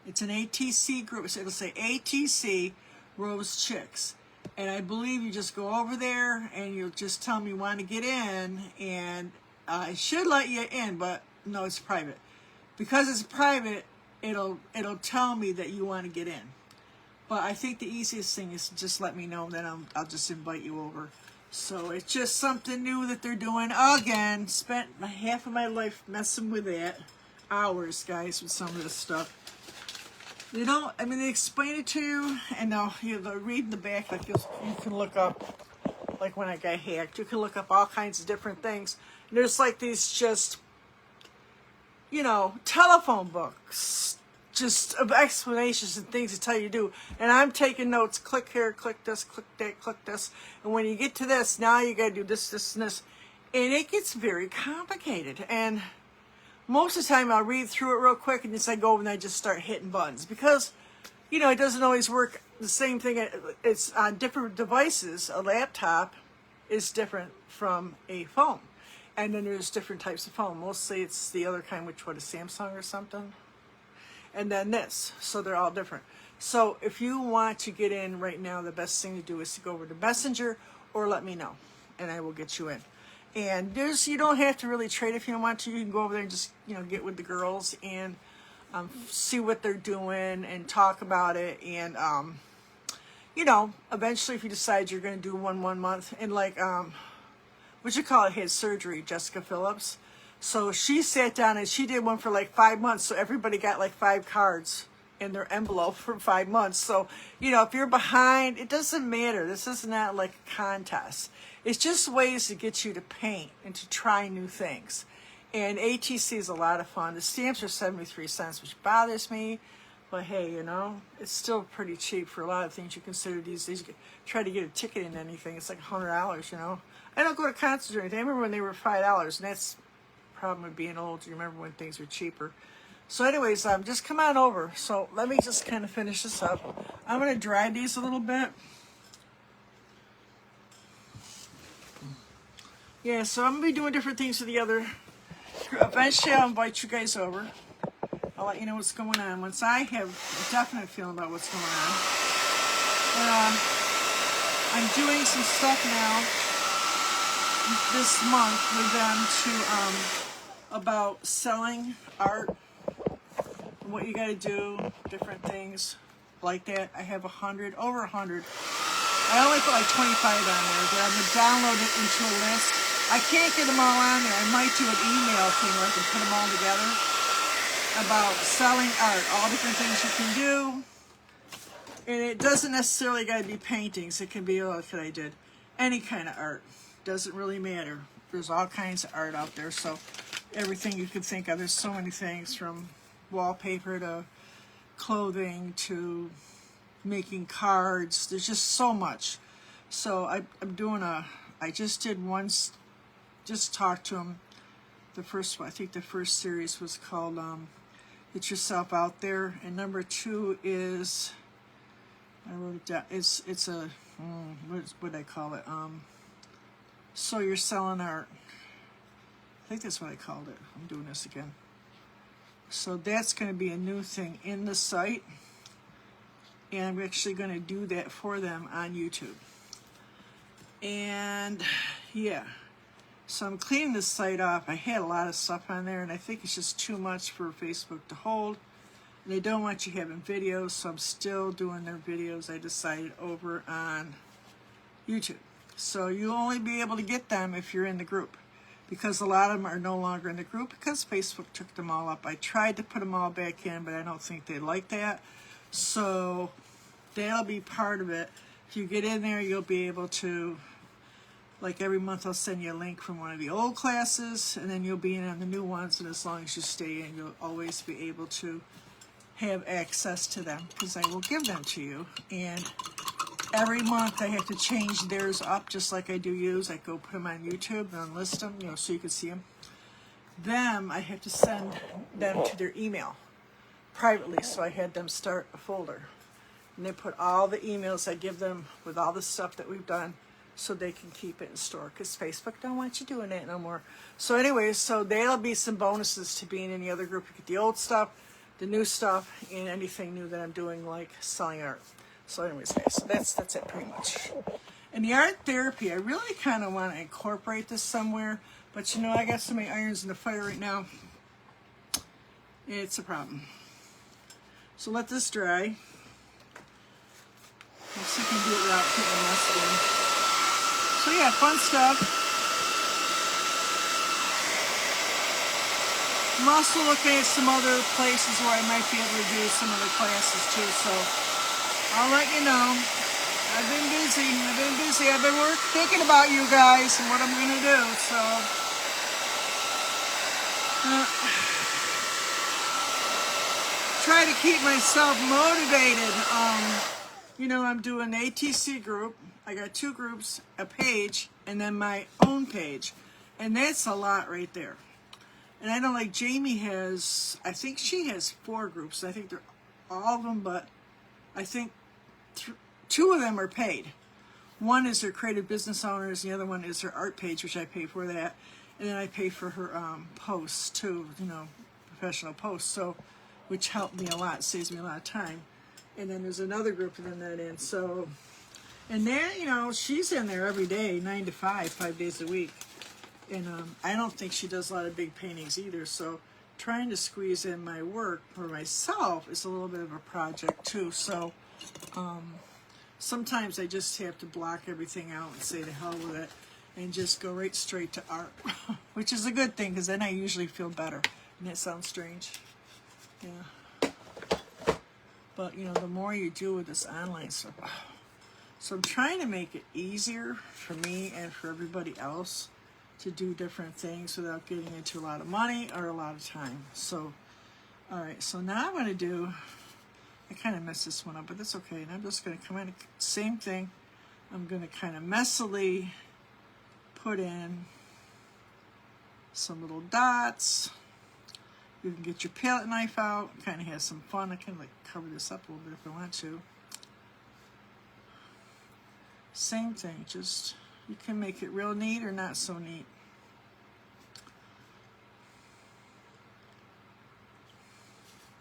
It's an ATC group. So it'll say ATC Rose Chicks. And I believe you just go over there and you'll just tell them you want to get in. And it should let you in, but no, it's private. Because it's private, it'll tell me that you want to get in. But I think the easiest thing is to just let me know, then I'll just invite you over. So it's just something new that they're doing. Again, spent half of my life messing with that. Hours, guys, with some of this stuff. You know, I mean, they explain it to you, and they'll read in the back, like you can look up, like when I got hacked, you can look up all kinds of different things. And there's like these just, you know, telephone books, just of explanations and things to tell you to do. And I'm taking notes. Click here, click this, click that, click this. And when you get to this, now you got to do this, this, and this. And it gets very complicated. And most of the time I'll read through it real quick and just I go over and I just start hitting buttons. Because, you know, it doesn't always work the same thing. It's on different devices. A laptop is different from a phone. And then there's different types of phone. Mostly it's the other kind, which what, a Samsung or something? And then this. So they're all different. So if you want to get in right now, the best thing to do is to go over to Messenger or let me know. And I will get you in. And you don't have to really trade if you don't want to. You can go over there and just, you know, get with the girls and see what they're doing and talk about it. And, you know, eventually if you decide you're going to do one month. And like, what you call it, had surgery, Jessica Phillips. So she sat down and she did one for like 5 months. So everybody got like 5 cards in their envelope for 5 months. So, you know, if you're behind, it doesn't matter. This is not like a contest. It's just ways to get you to paint and to try new things. And ATC is a lot of fun. The stamps are 73 cents, which bothers me. But hey, you know, it's still pretty cheap for a lot of things you consider these days. You try to get a ticket in anything, it's like $100, you know. I don't go to concerts or anything. I remember when they were $5, and that's the problem with being old. You remember when things were cheaper. So anyways, just come on over. So let me just kind of finish this up. I'm going to dry these a little bit. Yeah, so I'm going to be doing different things with the other. Eventually, I'll invite you guys over. I'll let you know what's going on once I have a definite feeling about what's going on. And, I'm doing some stuff now this month with them about selling art, what you got to do, different things like that. I have over 100. I only put like 25 on there, but I'm going to download it into a list. I can't get them all on there. I might do an email thing where I can put them all together. about selling art, all different things you can do. And it doesn't necessarily got to be paintings. It can be, oh, look what I did. Any kind of art. Doesn't really matter. There's all kinds of art out there. So everything you could think of. There's so many things, from wallpaper to clothing to making cards. There's just so much. So I'm doing I just did once, just talked to him. The first one, I think the first series was called Get Yourself Out There. And number 2 is, I wrote it down, it's a, what did I call it? So You're Selling Art. I think that's what I called it. I'm doing this again. So that's going to be a new thing in the site. And I'm actually going to do that for them on YouTube. And yeah, so I'm cleaning this site up. I had a lot of stuff on there, and I think it's just too much for Facebook to hold. And they don't want you having videos, so I'm still doing their videos, I decided, over on YouTube. So you'll only be able to get them if you're in the group, because a lot of them are no longer in the group because Facebook took them all up. I tried to put them all back in, but I don't think they like that. So that'll be part of it. If you get in there, you'll be able to, like every month I'll send you a link from one of the old classes, and then you'll be in on the new ones, and as long as you stay in, you'll always be able to have access to them, because I will give them to you. And every month I have to change theirs up, just like I do yours. I go put them on YouTube and unlist them, so you can see them. Them, I have to send them to their email privately, so I had them start a folder. And they put all the emails I give them with all the stuff that we've done, so they can keep it in store, because Facebook don't want you doing that no more. So anyways, so there'll be some bonuses to being in the other group. You get the old stuff, the new stuff, and anything new that I'm doing, like selling art. So anyways, guys, so that's it pretty much. And the art therapy, I really kind of want to incorporate this somewhere, but I got so many irons in the fire right now. It's a problem. So let this dry. Let's see if we can do it without putting the mess in. So yeah, fun stuff. I'm also looking at some other places where I might be able to do some other classes too, so I'll let you know. I've been busy. I've been thinking about you guys and what I'm going to do, so try to keep myself motivated. I'm doing the ATC group. I got 2 groups, a page, and then my own page. And that's a lot right there. And I know, like, Jamie has, I think she has 4 groups. I think they're all of them, but I think 2 of them are paid. One is her creative business owners, the other one is her art page, which I pay for that. And then I pay for her posts too, professional posts, so which helped me a lot, saves me a lot of time. And then there's another group in that in. So, and then, she's in there every day, 9 to 5, 5 days a week. And I don't think she does a lot of big paintings either. So trying to squeeze in my work for myself is a little bit of a project too. So sometimes I just have to block everything out and say to hell with it and just go right straight to art, which is a good thing, because then I usually feel better. And that sounds strange. Yeah. But, the more you do with this online stuff. So I'm trying to make it easier for me and for everybody else to do different things without getting into a lot of money or a lot of time. So, all right. So now I'm going to do, I kind of messed this one up, but that's okay. And I'm just going to come in, same thing. I'm going to kind of messily put in some little dots. You can get your palette knife out, kind of have some fun. I can cover this up a little bit if I want to. Same thing, just you can make it real neat or not so neat.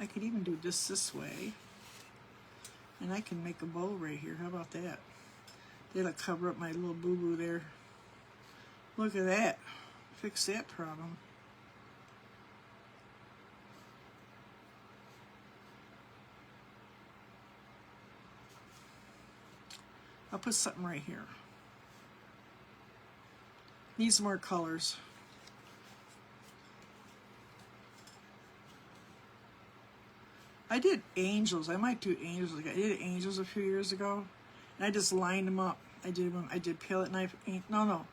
I could even do this way. And I can make a bow right here. How about that? That'll cover up my little boo-boo there. Look at that. Fix that problem. I'll put something right here. Needs more colors. I did angels. I might do angels. Like I did angels a few years ago, and I just lined them up. I did palette knife. No.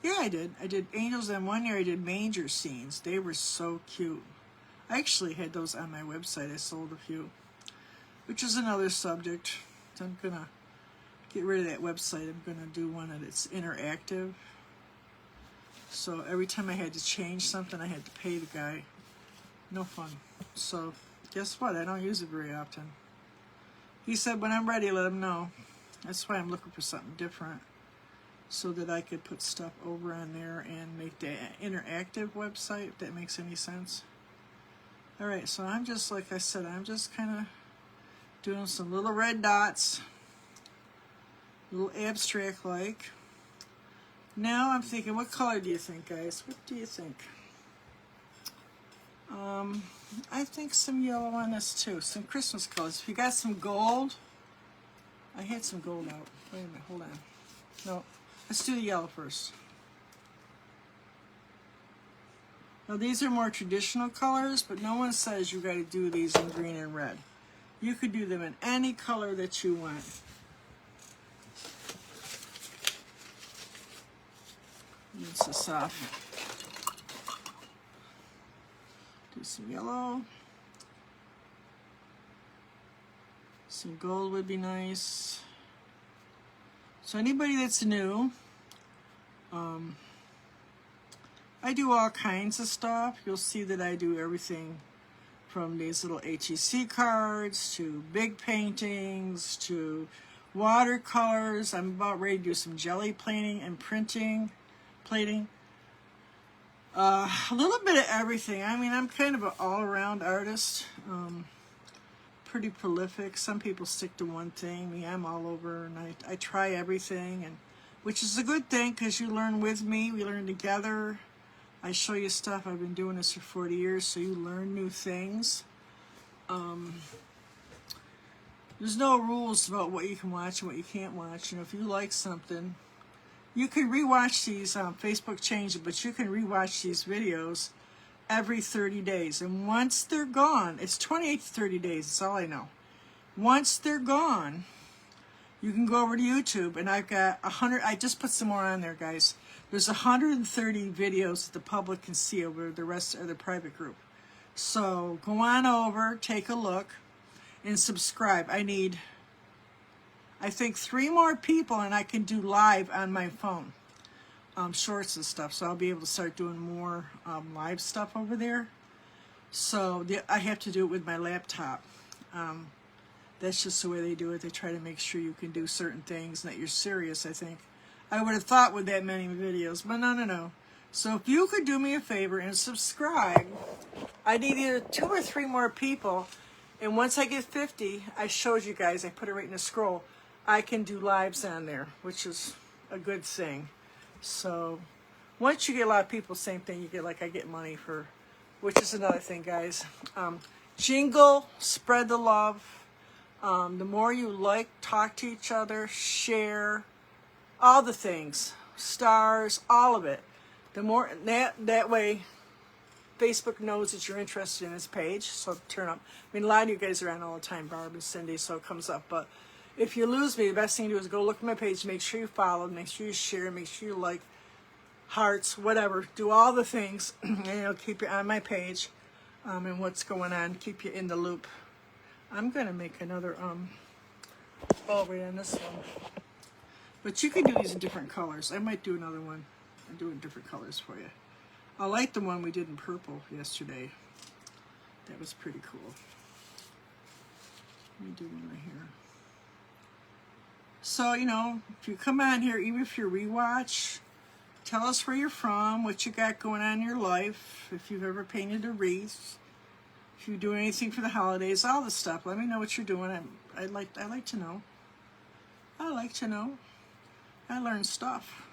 Yeah, I did. I did angels, and one year I did manger scenes. They were so cute. I actually had those on my website. I sold a few, which is another subject. So I'm gonna get rid of that website. I'm gonna do one that's interactive. So every time I had to change something, I had to pay the guy. No fun. So guess what? I don't use it very often. He said when I'm ready, let him know. That's why I'm looking for something different, so that I could put stuff over on there and make the interactive website, if that makes any sense. All right, so I'm just, like I said, I'm just kind of doing some little red dots, little abstract like. Now I'm thinking, what color do you think, guys? What do you think? I think some yellow on this too, some Christmas colors. If you got some gold, I had some gold out. Wait a minute, hold on. No, let's do the yellow first. Now these are more traditional colors, but no one says you got to do these in green and red. You could do them in any color that you want. Rinse this off. Do some yellow. Some gold would be nice. So anybody that's new, I do all kinds of stuff. You'll see that I do everything from these little HEC cards to big paintings to watercolors. I'm about ready to do some jelly plating and plating. A little bit of everything. I mean, I'm kind of an all-around artist. Pretty prolific. Some people stick to one thing. Me, I'm all over, and I try everything, and which is a good thing because you learn with me. We learn together. I show you stuff. I've been doing this for 40 years, so you learn new things. There's no rules about what you can watch and what you can't watch. You know, if you like something, you can rewatch these. Facebook changed it, but you can rewatch these videos every 30 days. And once they're gone, it's 28 to 30 days. That's all I know. Once they're gone, you can go over to YouTube, and I've got 100. I just put some more on there, guys. There's 130 videos that the public can see over the rest of the private group. So go on over, take a look, and subscribe. I need, I think, 3 more people, and I can do live on my phone, shorts and stuff. So I'll be able to start doing more live stuff over there. So I have to do it with my laptop. That's just the way they do it. They try to make sure you can do certain things and that you're serious, I think. I would have thought with that many videos, but no. So if you could do me a favor and subscribe, I need either 2 or 3 more people. And once I get 50, I showed you guys, I put it right in the scroll, I can do lives on there, which is a good thing. So once you get a lot of people, same thing, you get, like, I get money for, which is another thing, guys. Jingle, spread the love. The more you like, talk to each other, share, all the things, stars, all of it. The more, that way, Facebook knows that you're interested in this page, so turn up. I mean, a lot of you guys are on all the time, Barb and Cindy, so it comes up. But if you lose me, the best thing to do is go look at my page, make sure you follow, make sure you share, make sure you like, hearts, whatever. Do all the things, and it'll keep you on my page and what's going on, keep you in the loop. I'm going to make another ball right on this one. But you can do these in different colors. I might do another one and do it in different colors for you. I like the one we did in purple yesterday. That was pretty cool. Let me do one right here. So, you know, if you come on here, even if you rewatch, tell us where you're from, what you got going on in your life, if you've ever painted a wreath, if you do anything for the holidays, all the stuff. Let me know what you're doing. I like to know. I like to know. I learn stuff.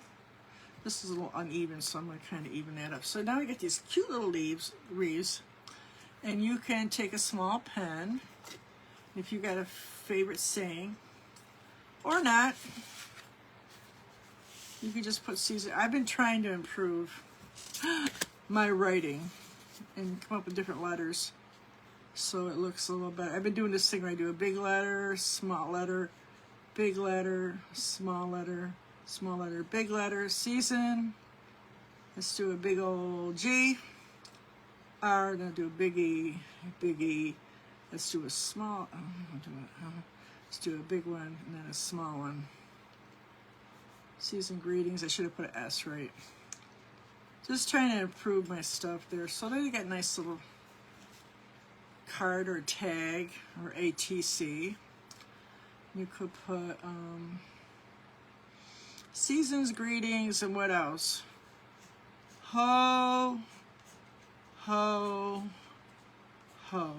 This is a little uneven, so I'm going to kind of even that up. So now we get these cute little wreaths, and you can take a small pen, if you got a favorite saying, or not. You can just put Caesar. I've been trying to improve my writing and come up with different letters. so it looks a little better. I've been doing this thing where I do a big letter, small letter, big letter, small letter, small letter, big letter, season. Let's do a big old G. R, then do a big E, big E. Let's do a small, let's do a big one and then a small one. Season greetings, I should have put an S right. Just trying to improve my stuff there. So then you got a nice little card or tag or ATC. You could put seasons greetings and what else? Ho, ho, ho.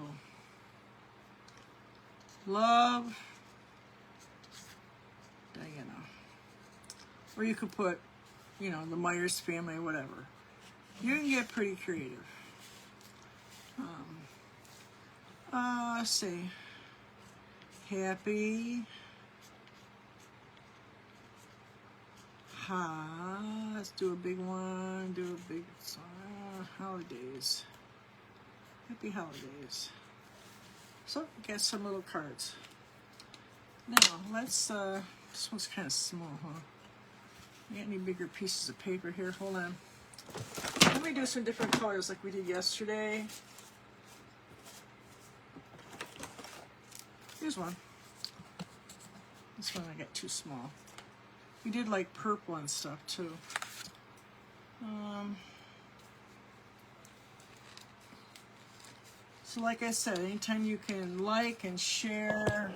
Love, Diana. Or you could put, you know, the Myers family, whatever. You can get pretty creative. Let's see. Happy. Let's do a big one. Do a big holidays. Happy holidays. So, get some little cards. Now, let's, this one's kind of small, huh? You got any bigger pieces of paper here? Hold on. Let me do some different colors like we did yesterday. Here's one. This one I got too small. We did like purple and stuff too. So like I said, anytime you can like and share,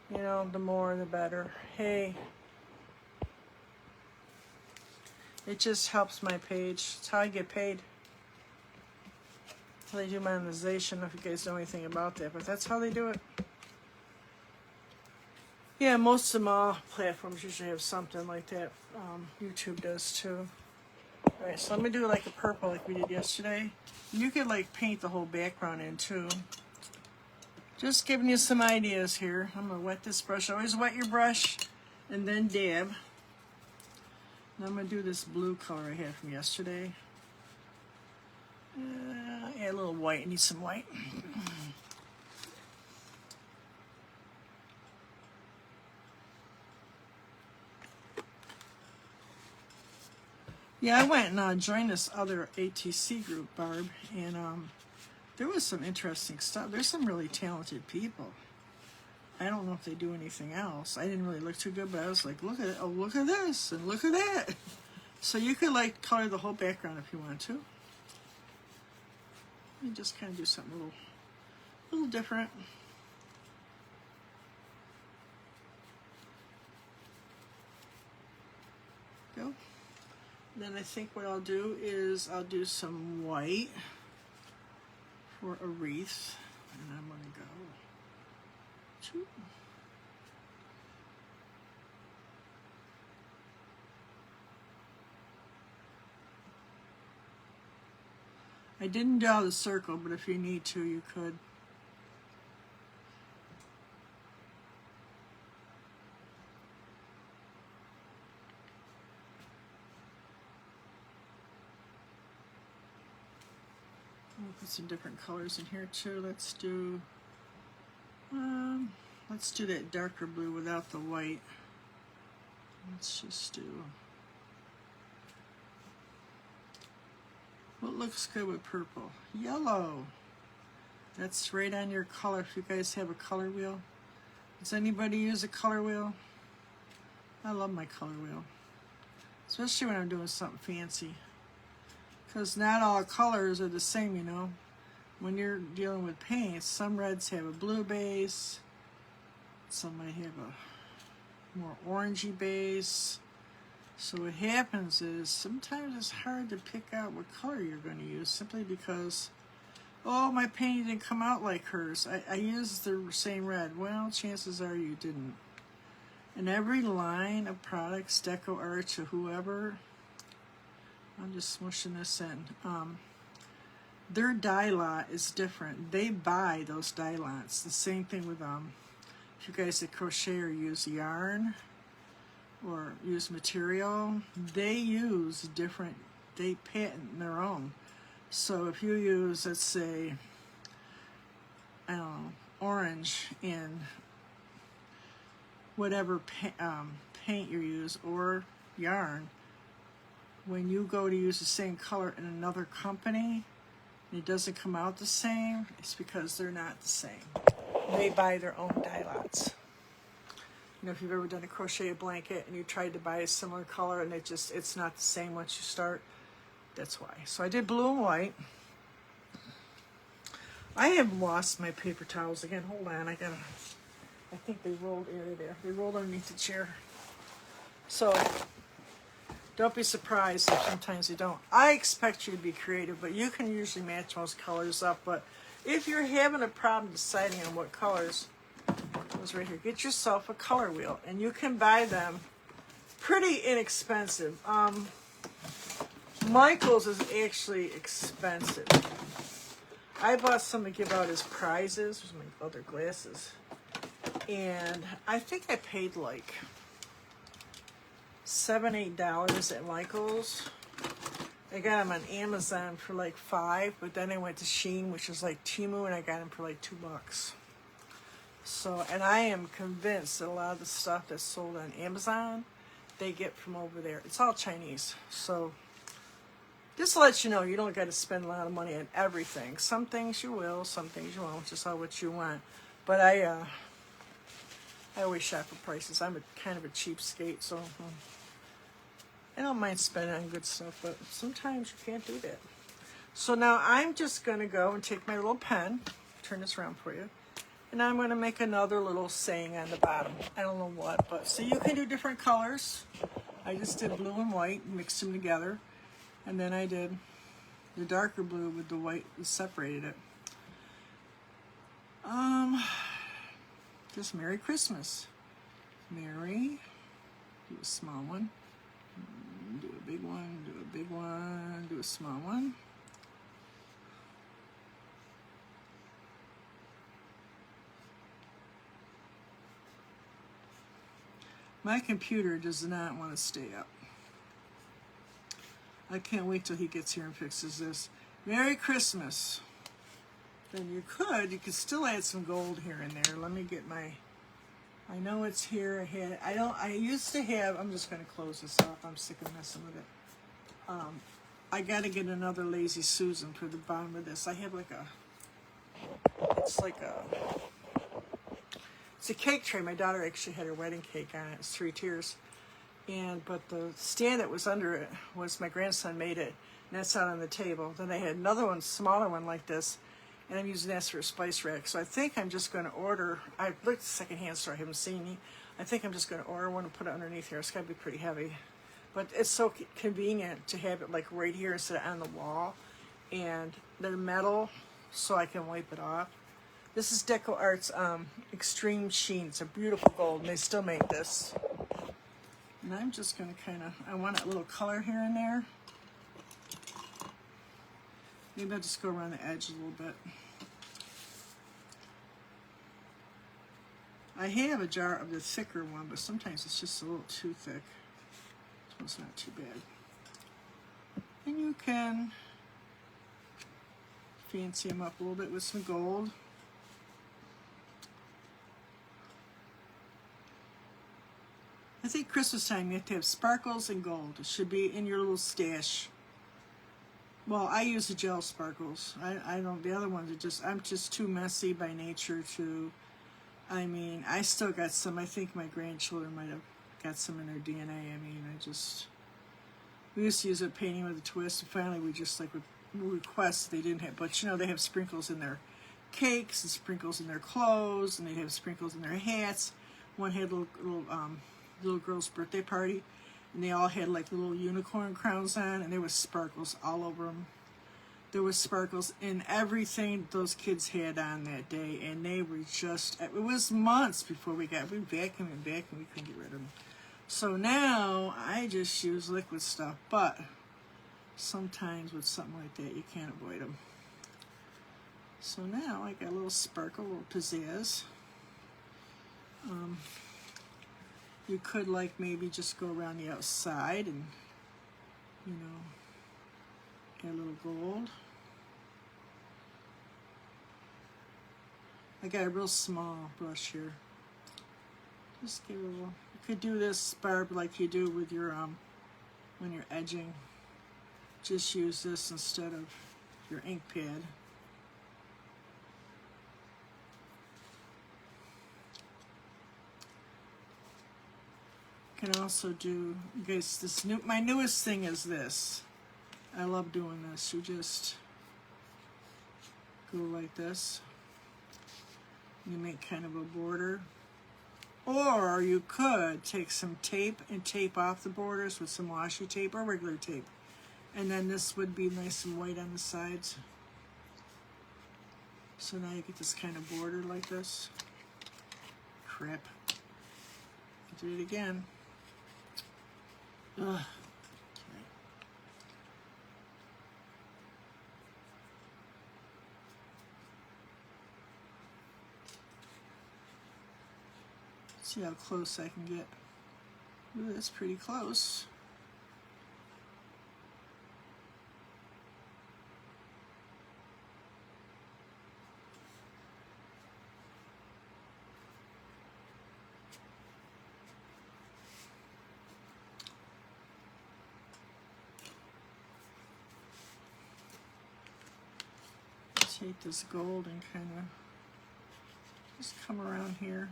you know, the more the better. Hey, it just helps my page. It's how I get paid. That's how they do monetization. I don't know if you guys know anything about that, but that's how they do it. Yeah, most of them, all platforms usually have something like that. YouTube does too. Alright, so I'm going to do like a purple like we did yesterday. You could like paint the whole background in too. Just giving you some ideas here. I'm going to wet this brush. Always wet your brush and then dab. Now I'm going to do this blue color I had from yesterday. Add a little white. I need some white. Yeah, I went and joined this other ATC group, Barb, and there was some interesting stuff. There's some really talented people. I don't know if they do anything else. I didn't really look too good, but I was like, look at it. Oh, look at this and look at that. So you could like color the whole background if you want to. You just kind of do something a little different. Go. Then I think what I'll do is I'll do some white for a wreath, and I'm going to go. Choo. I didn't draw the circle, but if you need to, you could. We'll put some different colors in here too. Let's do that darker blue without the white. Let's just do what looks good with purple. Yellow. That's right on your color. If you guys have a color wheel. Does anybody use a color wheel? I love my color wheel. Especially when I'm doing something fancy. Because not all colors are the same, you know. When you're dealing with paints, some reds have a blue base. Some might have a more orangey base. So what happens is sometimes it's hard to pick out what color you're going to use simply because, oh, my painting didn't come out like hers. I used the same red. Well, chances are you didn't. And every line of products, Deco Arts or whoever, I'm just smushing this in. Their dye lot is different. They buy those dye lots. The same thing with if you guys that crochet or use yarn or use material, they use different. They patent their own. So if you use, let's say, orange in whatever paint you use or yarn, when you go to use the same color in another company and it doesn't come out the same, it's because they're not the same. They buy their own dye lots. You know, if you've ever done a crocheted blanket and you tried to buy a similar color and it's not the same once you start, that's why. So I did blue and white. I have lost my paper towels again. Hold on, I think they rolled there. They rolled underneath the chair. So don't be surprised if sometimes you don't. I expect you to be creative, but you can usually match most colors up. But if you're having a problem deciding on what colors, it's right here. Get yourself a color wheel, and you can buy them pretty inexpensive. Michael's is actually expensive. I bought some to give out as prizes. There's my other glasses. And I think I paid like $7, $8 at Michael's. I got them on Amazon for like $5, but then I went to Shein, which is like Temu, and I got them for like $2. So, and I am convinced that a lot of the stuff that's sold on Amazon, they get from over there. It's all Chinese. So, just to let you know, you don't got to spend a lot of money on everything. Some things you will, some things you won't, just all what you want. But I always shop for prices. I'm kind of a cheapskate, so I don't mind spending on good stuff, but sometimes you can't do that. So now I'm just going to go and take my little pen, turn this around for you, and I'm going to make another little saying on the bottom. I don't know what, but so you can do different colors. I just did blue and white, mixed them together, and then I did the darker blue with the white and separated it. Just Merry Christmas. Merry, do a small one, do a big one, do a big one, do a small one. My computer does not want to stay up. I can't wait till he gets here and fixes this. Merry Christmas. Then you could still add some gold here and there. Let me get my, I know it's here. I used to have, I'm just going to close this off. I'm sick of messing with it. I got to get another Lazy Susan for the bottom of this. I have like it's a cake tray. My daughter actually had her wedding cake on it. It's 3 tiers. But the stand that was under it was my grandson made it, and that's out on the table. Then I had another one, smaller one like this, and I'm using that for a spice rack. So I think I'm just going to order, I looked at the secondhand store, I haven't seen any. I think I'm just going to order one and put it underneath here. It's got to be pretty heavy. But it's so convenient to have it like right here instead of on the wall. And they're metal, so I can wipe it off. This is Deco Art's Extreme Sheen. It's a beautiful gold, and they still make this. And I'm just going to I want a little color here and there. Maybe I'll just go around the edge a little bit. I have a jar of the thicker one, but sometimes it's just a little too thick. This one's not too bad. And you can fancy them up a little bit with some gold. I think Christmas time you have to have sparkles and gold. It should be in your little stash. Well, I use the gel sparkles. I don't, the other ones are just, I'm just too messy by nature to, I mean, I still got some. I think my grandchildren might have got some in their DNA. I mean, we used to use it painting with a twist, and finally we just like would request they didn't have, but you know, they have sprinkles in their cakes and sprinkles in their clothes, and they have sprinkles in their hats. One had a little girl's birthday party, and they all had like little unicorn crowns on, and there was sparkles all over them. There was sparkles in everything those kids had on that day, and they were just, it was months before we vacuumed, we couldn't get rid of them. So now I just use liquid stuff, but sometimes with something like that you can't avoid them. So now I got a little sparkle, a little pizzazz. You could like maybe just go around the outside and, you know, get a little gold. I got a real small brush here. Just give it a little. You could do this, Barb, like you do with your when you're edging. Just use this instead of your ink pad. You can also do, guys, my newest thing is this. I love doing this. You just go like this. You make kind of a border. Or you could take some tape and tape off the borders with some washi tape or regular tape. And then this would be nice and white on the sides. So now you get this kind of border like this. Crap. I did it again. Ugh. Okay. See how close I can get. Ooh, that's pretty close. Take this gold and kind of just come around here.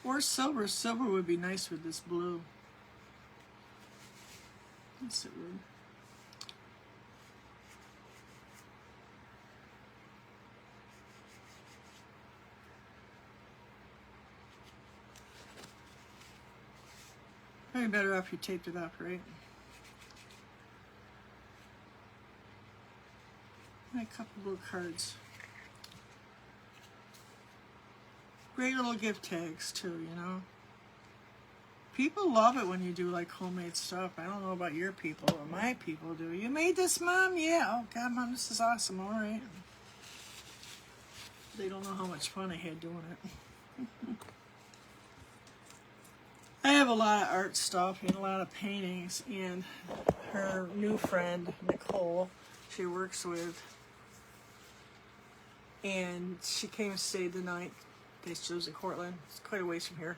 Or silver. Silver would be nice with this blue. Yes, it would. Probably better off you taped it up, right? And a couple little cards. Great little gift tags too, you know. People love it when you do like homemade stuff. I don't know about your people, but my people do. You made this, Mom? Yeah. Oh God, Mom, this is awesome. All right. They don't know how much fun I had doing it. I have a lot of art stuff and a lot of paintings, and her new friend, Nicole, she works with, and she came and stayed the night. She lives in Cortland. It's quite a ways from here.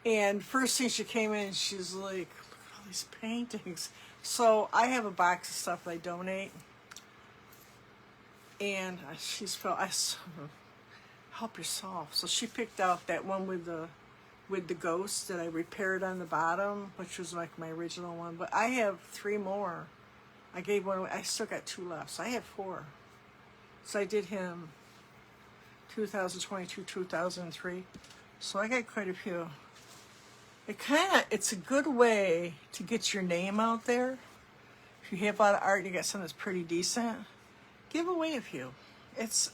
And first thing she came in, she's like, look at all these paintings. So I have a box of stuff I donate. And she's felt, help yourself. So she picked out that one with the ghost that I repaired on the bottom, which was like my original one. But I have 3 more. I gave one away. I still got 2 left. So I have 4. So I did him 2022, 2003. So I got quite a few. It's a good way to get your name out there. If you have a lot of art and you got something that's pretty decent, give away a few. That's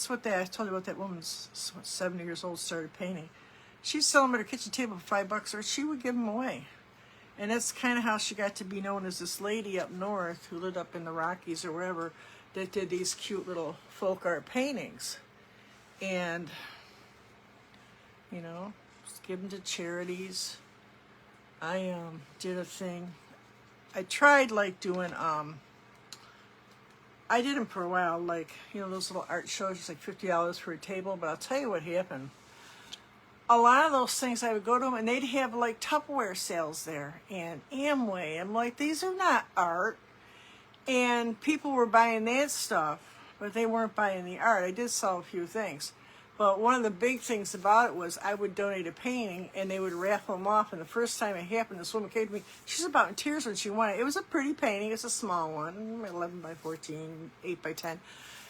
what I told you about. That woman's 70 years old, started painting. She'd sell them at her kitchen table for $5, or she would give them away. And that's kind of how she got to be known as this lady up north who lived up in the Rockies or wherever that did these cute little folk art paintings. And, you know, just give them to charities. I did a thing. I tried like doing, I did them for a while, like, you know, those little art shows, it's like $50 for a table, but I'll tell you what happened. A lot of those things, I would go to them and they'd have like Tupperware sales there and Amway. I'm like, these are not art. And people were buying that stuff, but they weren't buying the art. I did sell a few things. But one of the big things about it was I would donate a painting and they would raffle them off. And the first time it happened, this woman came to me. She's about in tears when she won it. It was a pretty painting. It's a small one, 11 by 14, 8 by 10.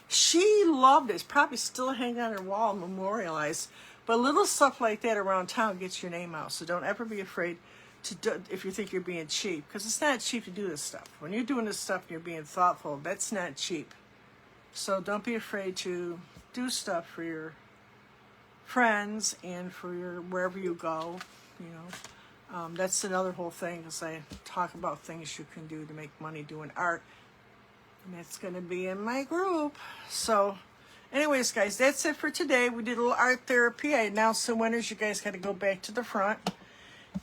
She loved it. It's probably still hanging on her wall, memorialized. But little stuff like that around town gets your name out. So don't ever be afraid to do, if you think you're being cheap. Because it's not cheap to do this stuff. When you're doing this stuff and you're being thoughtful, that's not cheap. So don't be afraid to do stuff for your friends and for your wherever you go. You know, that's another whole thing, is I talk about things you can do to make money doing art. And that's going to be in my group. So anyways, guys, that's it for today. We did a little art therapy. I announced the winners. You guys got to go back to the front.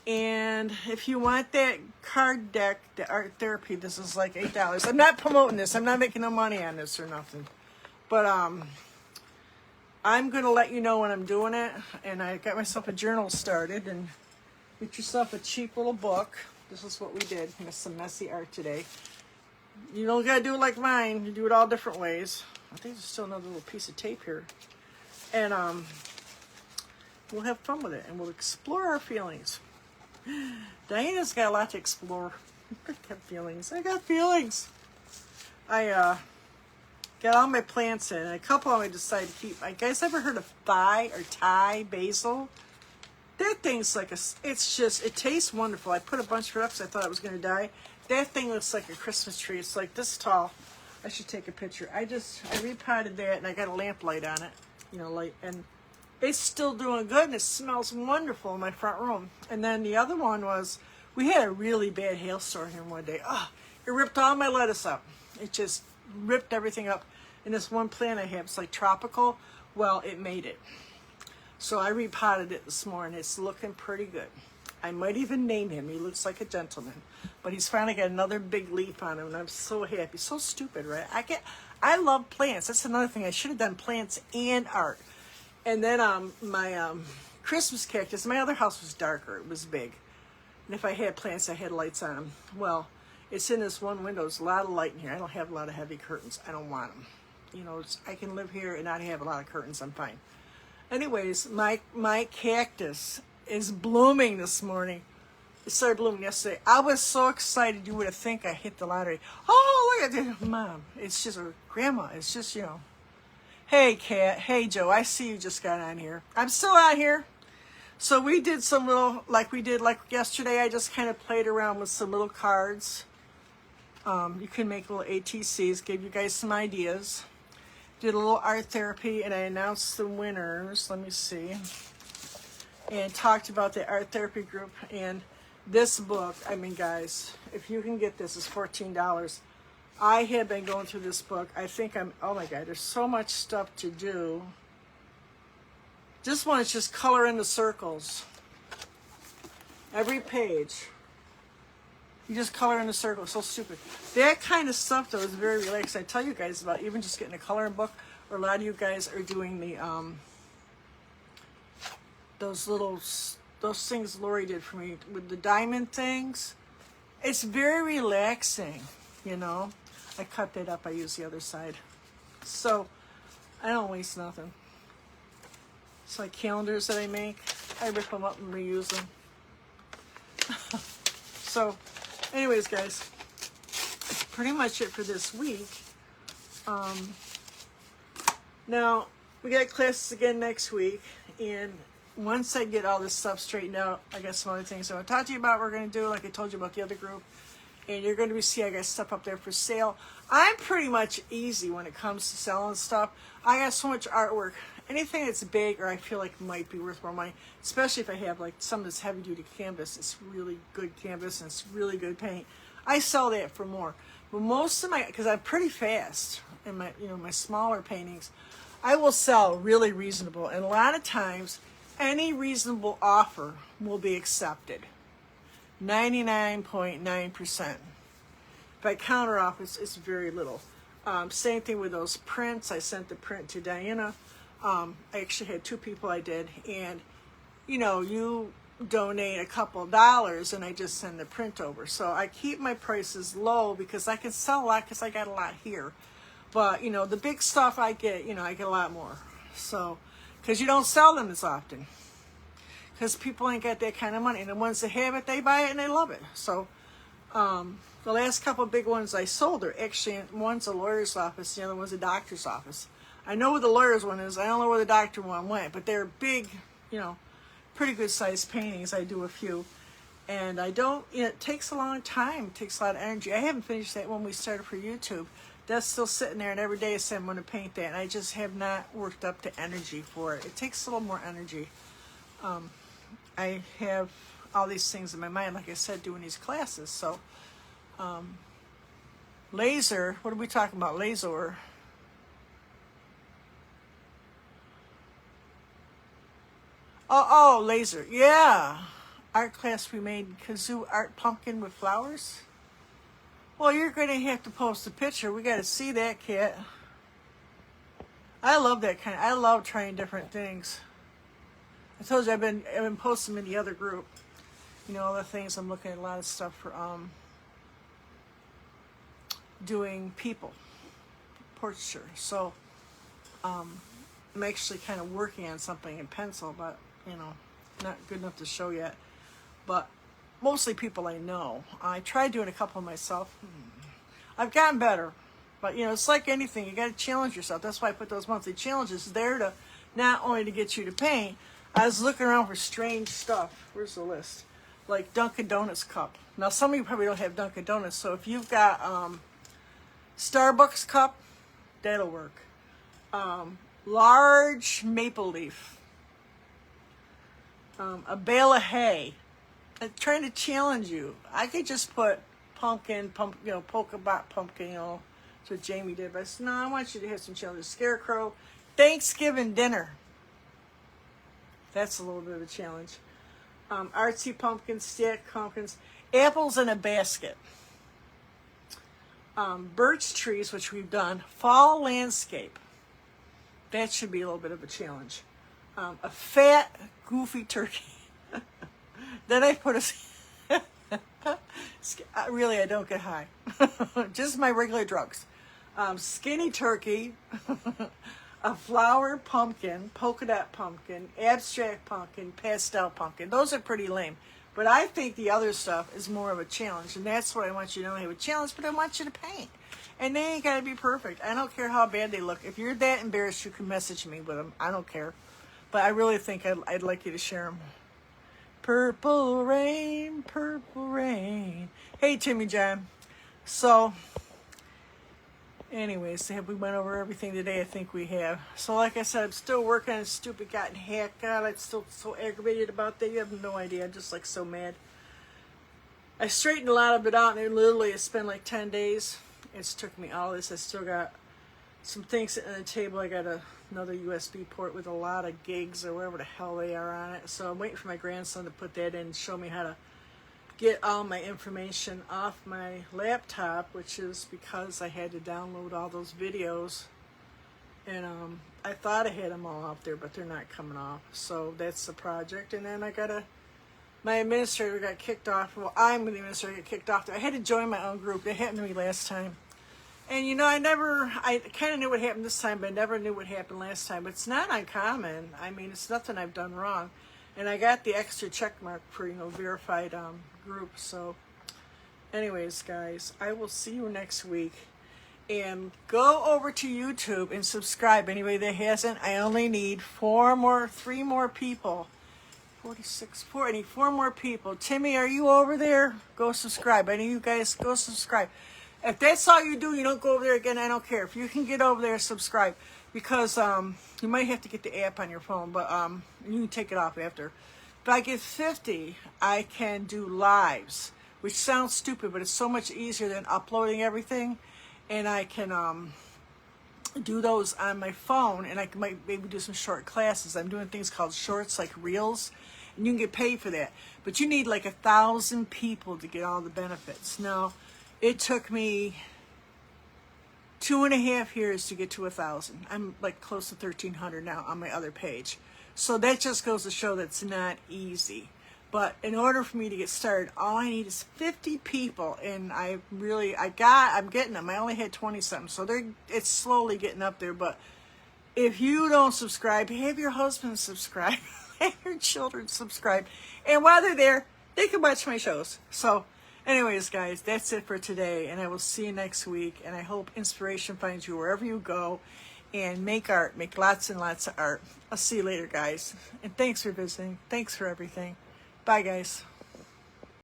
And if you want that card deck, the art therapy, this is like $8. I'm not promoting this. I'm not making no money on this or nothing. But I'm going to let you know when I'm doing it. And I got myself a journal started. And get yourself a cheap little book. This is what we did. Some messy art today. You don't got to do it like mine. You do it all different ways. I think there's still another little piece of tape here. And we'll have fun with it. And we'll explore our feelings. Diana's got a lot to explore. I got feelings. I got feelings. I got all my plants in. And a couple of them I decided to keep. You guys ever heard of Thai basil? That thing's like it tastes wonderful. I put a bunch of it up because I thought it was going to die. That thing looks like a Christmas tree. It's like this tall. I should take a picture. I repotted that and I got a lamp light on it. Light. And it's still doing good and it smells wonderful in my front room. And then the other one was, we had a really bad hailstorm here one day. Oh, it ripped all my lettuce up. It just ripped everything up. And this one plant I have, it's like tropical. Well, it made it. So I repotted it this morning. It's looking pretty good. I might even name him. He looks like a gentleman. But he's finally got another big leaf on him, and I'm so happy. So stupid, right? I love plants. That's another thing. I should have done plants and art. And then my Christmas cactus, my other house was darker. It was big. And if I had plants, I had lights on them. Well, it's in this one window. There's a lot of light in here. I don't have a lot of heavy curtains. I don't want them. I can live here and not have a lot of curtains. I'm fine. Anyways, my cactus is blooming this morning. It started blooming yesterday. I was so excited you would have think I hit the lottery. Oh, look at this. Mom, it's just her grandma. It's just, Hey, Kat. Hey, Joe. I see you just got on here. I'm still out here. So we did some little, like yesterday, I just kind of played around with some little cards. You can make little ATCs, gave you guys some ideas. Did a little art therapy, and I announced the winners. Let me see. And talked about the art therapy group. And this book, I mean, guys, if you can get this, it's $14. I have been going through this book. I think oh my God, there's so much stuff to do. This one is just color in the circles. Every page. You just color in the circles. So stupid. That kind of stuff, though, is very relaxed. I tell you guys about even just getting a coloring book, or a lot of you guys are doing the, those things Lori did for me with the diamond things. It's very relaxing, I cut that up. I use the other side. So I don't waste nothing. It's like calendars that I make. I rip them up and reuse them. So anyways, guys, that's pretty much it for this week. Now, we got classes again next week. And once I get all this stuff straightened out, I got some other things I want to talk to you about. We're going to do, like I told you about the other group. And you're going to see I got stuff up there for sale. I'm pretty much easy when it comes to selling stuff. I got so much artwork. Anything that's big or I feel like might be worth more money, especially if I have like some of this heavy duty canvas. It's really good canvas and it's really good paint. I sell that for more. But most of because I'm pretty fast in my, my smaller paintings, I will sell really reasonable. And a lot of times, any reasonable offer will be accepted. 99.9%. If I counter off, it's very little. Same thing with those prints. I sent the print to Diana. I actually had 2 people I did. And, you donate a couple $, and I just send the print over. So I keep my prices low because I can sell a lot because I got a lot here. But, the big stuff I get, I get a lot more. So, because you don't sell them as often. Because people ain't got that kind of money. And the ones that have it, they buy it and they love it. So, the last couple of big ones I sold are actually, one's a lawyer's office, the other one's a doctor's office. I know where the lawyer's one is. I don't know where the doctor one went. But they're big, pretty good sized paintings. I do a few. And it takes a long time. It takes a lot of energy. I haven't finished that one we started for YouTube. That's still sitting there, and every day I say I'm going to paint that. And I just have not worked up the energy for it. It takes a little more energy. I have all these things in my mind, like I said, doing these classes. So, laser, what are we talking about? Laser. Oh, laser. Yeah. Art class we made kazoo art pumpkin with flowers. Well, you're going to have to post a picture. We got to see that, Kat. I love that kind. I love trying different things. I told you I've been posting them in the other group. You know, all the things. I'm looking at a lot of stuff for doing people portraiture. So I'm actually kind of working on something in pencil, but you know, not good enough to show yet. But mostly people I know. I tried doing a couple myself. I've gotten better. But, you know, it's like anything. You got to challenge yourself. That's why I put those monthly challenges there, to not only to get you to paint. I was looking around for strange stuff. Where's the list? Like Dunkin' Donuts cup. Now, some of you probably don't have Dunkin' Donuts. So if you've got Starbucks cup, that'll work. Large maple leaf. A bale of hay. I'm trying to challenge you. I could just put pumpkin, you know, polka dot pumpkin, you know. That's what Jamie did. But I said, no, I want you to have some challenges. Scarecrow, Thanksgiving dinner. That's a little bit of a challenge. Artsy pumpkin stick, pumpkins, apples in a basket. Birch trees, which we've done. Fall landscape. That should be a little bit of a challenge. A fat, goofy turkey. Then I put a... Really, I don't get high. Just my regular drugs. Skinny turkey, a flower pumpkin, polka dot pumpkin, abstract pumpkin, pastel pumpkin. Those are pretty lame. But I think the other stuff is more of a challenge. And that's what I want you to know. I have a challenge, but I want you to paint. And they ain't got to be perfect. I don't care how bad they look. If you're that embarrassed, you can message me with them. I don't care. But I really think I'd like you to share them. Purple rain, purple rain. Hey, Timmy John. So, anyways, have we went over everything today? I think we have. So, like I said, I'm still working on stupid gotten hacked. God, I'm still so aggravated about that. You have no idea. I'm just like so mad. I straightened a lot of it out, and it literally has been like 10 days. It's took me all this. I still got some things sitting on the table. I got another USB port with a lot of gigs or whatever the hell they are on it. So I'm waiting for my grandson to put that in and show me how to get all my information off my laptop, which is because I had to download all those videos. And I thought I had them all out there, but they're not coming off. So that's the project. And then my administrator got kicked off. Well, I'm the administrator, got kicked off. I had to join my own group. It happened to me last time. And, you know, I kind of knew what happened this time, but I never knew what happened last time. But it's not uncommon. I mean, it's nothing I've done wrong. And I got the extra check mark for, you know, verified group. So, anyways, guys, I will see you next week. And go over to YouTube and subscribe. Anybody that hasn't, I only need 3 more people. 46, 4, I need 4 more people. Timmy, are you over there? Go subscribe. I need you guys, go subscribe. If that's all you do, you don't go over there again, I don't care. If you can get over there, subscribe. Because you might have to get the app on your phone, but you can take it off after. If I get 50, I can do lives, which sounds stupid, but it's so much easier than uploading everything. And I can do those on my phone, and I might maybe do some short classes. I'm doing things called shorts, like reels, and you can get paid for that. But you need like 1,000 people to get all the benefits. Now, it took me 2.5 years to get to 1,000. I'm like close to 1,300 now on my other page. So that just goes to show that it's not easy. But in order for me to get started, all I need is 50 people, and I'm getting them. I only had 20 something, so it's slowly getting up there. But if you don't subscribe, have your husband subscribe, have your children subscribe, and while they're there, they can watch my shows. So, anyways, guys, that's it for today, and I will see you next week. And I hope inspiration finds you wherever you go, and make art, make lots and lots of art. I'll see you later, guys, and thanks for visiting. Thanks for everything. Bye, guys.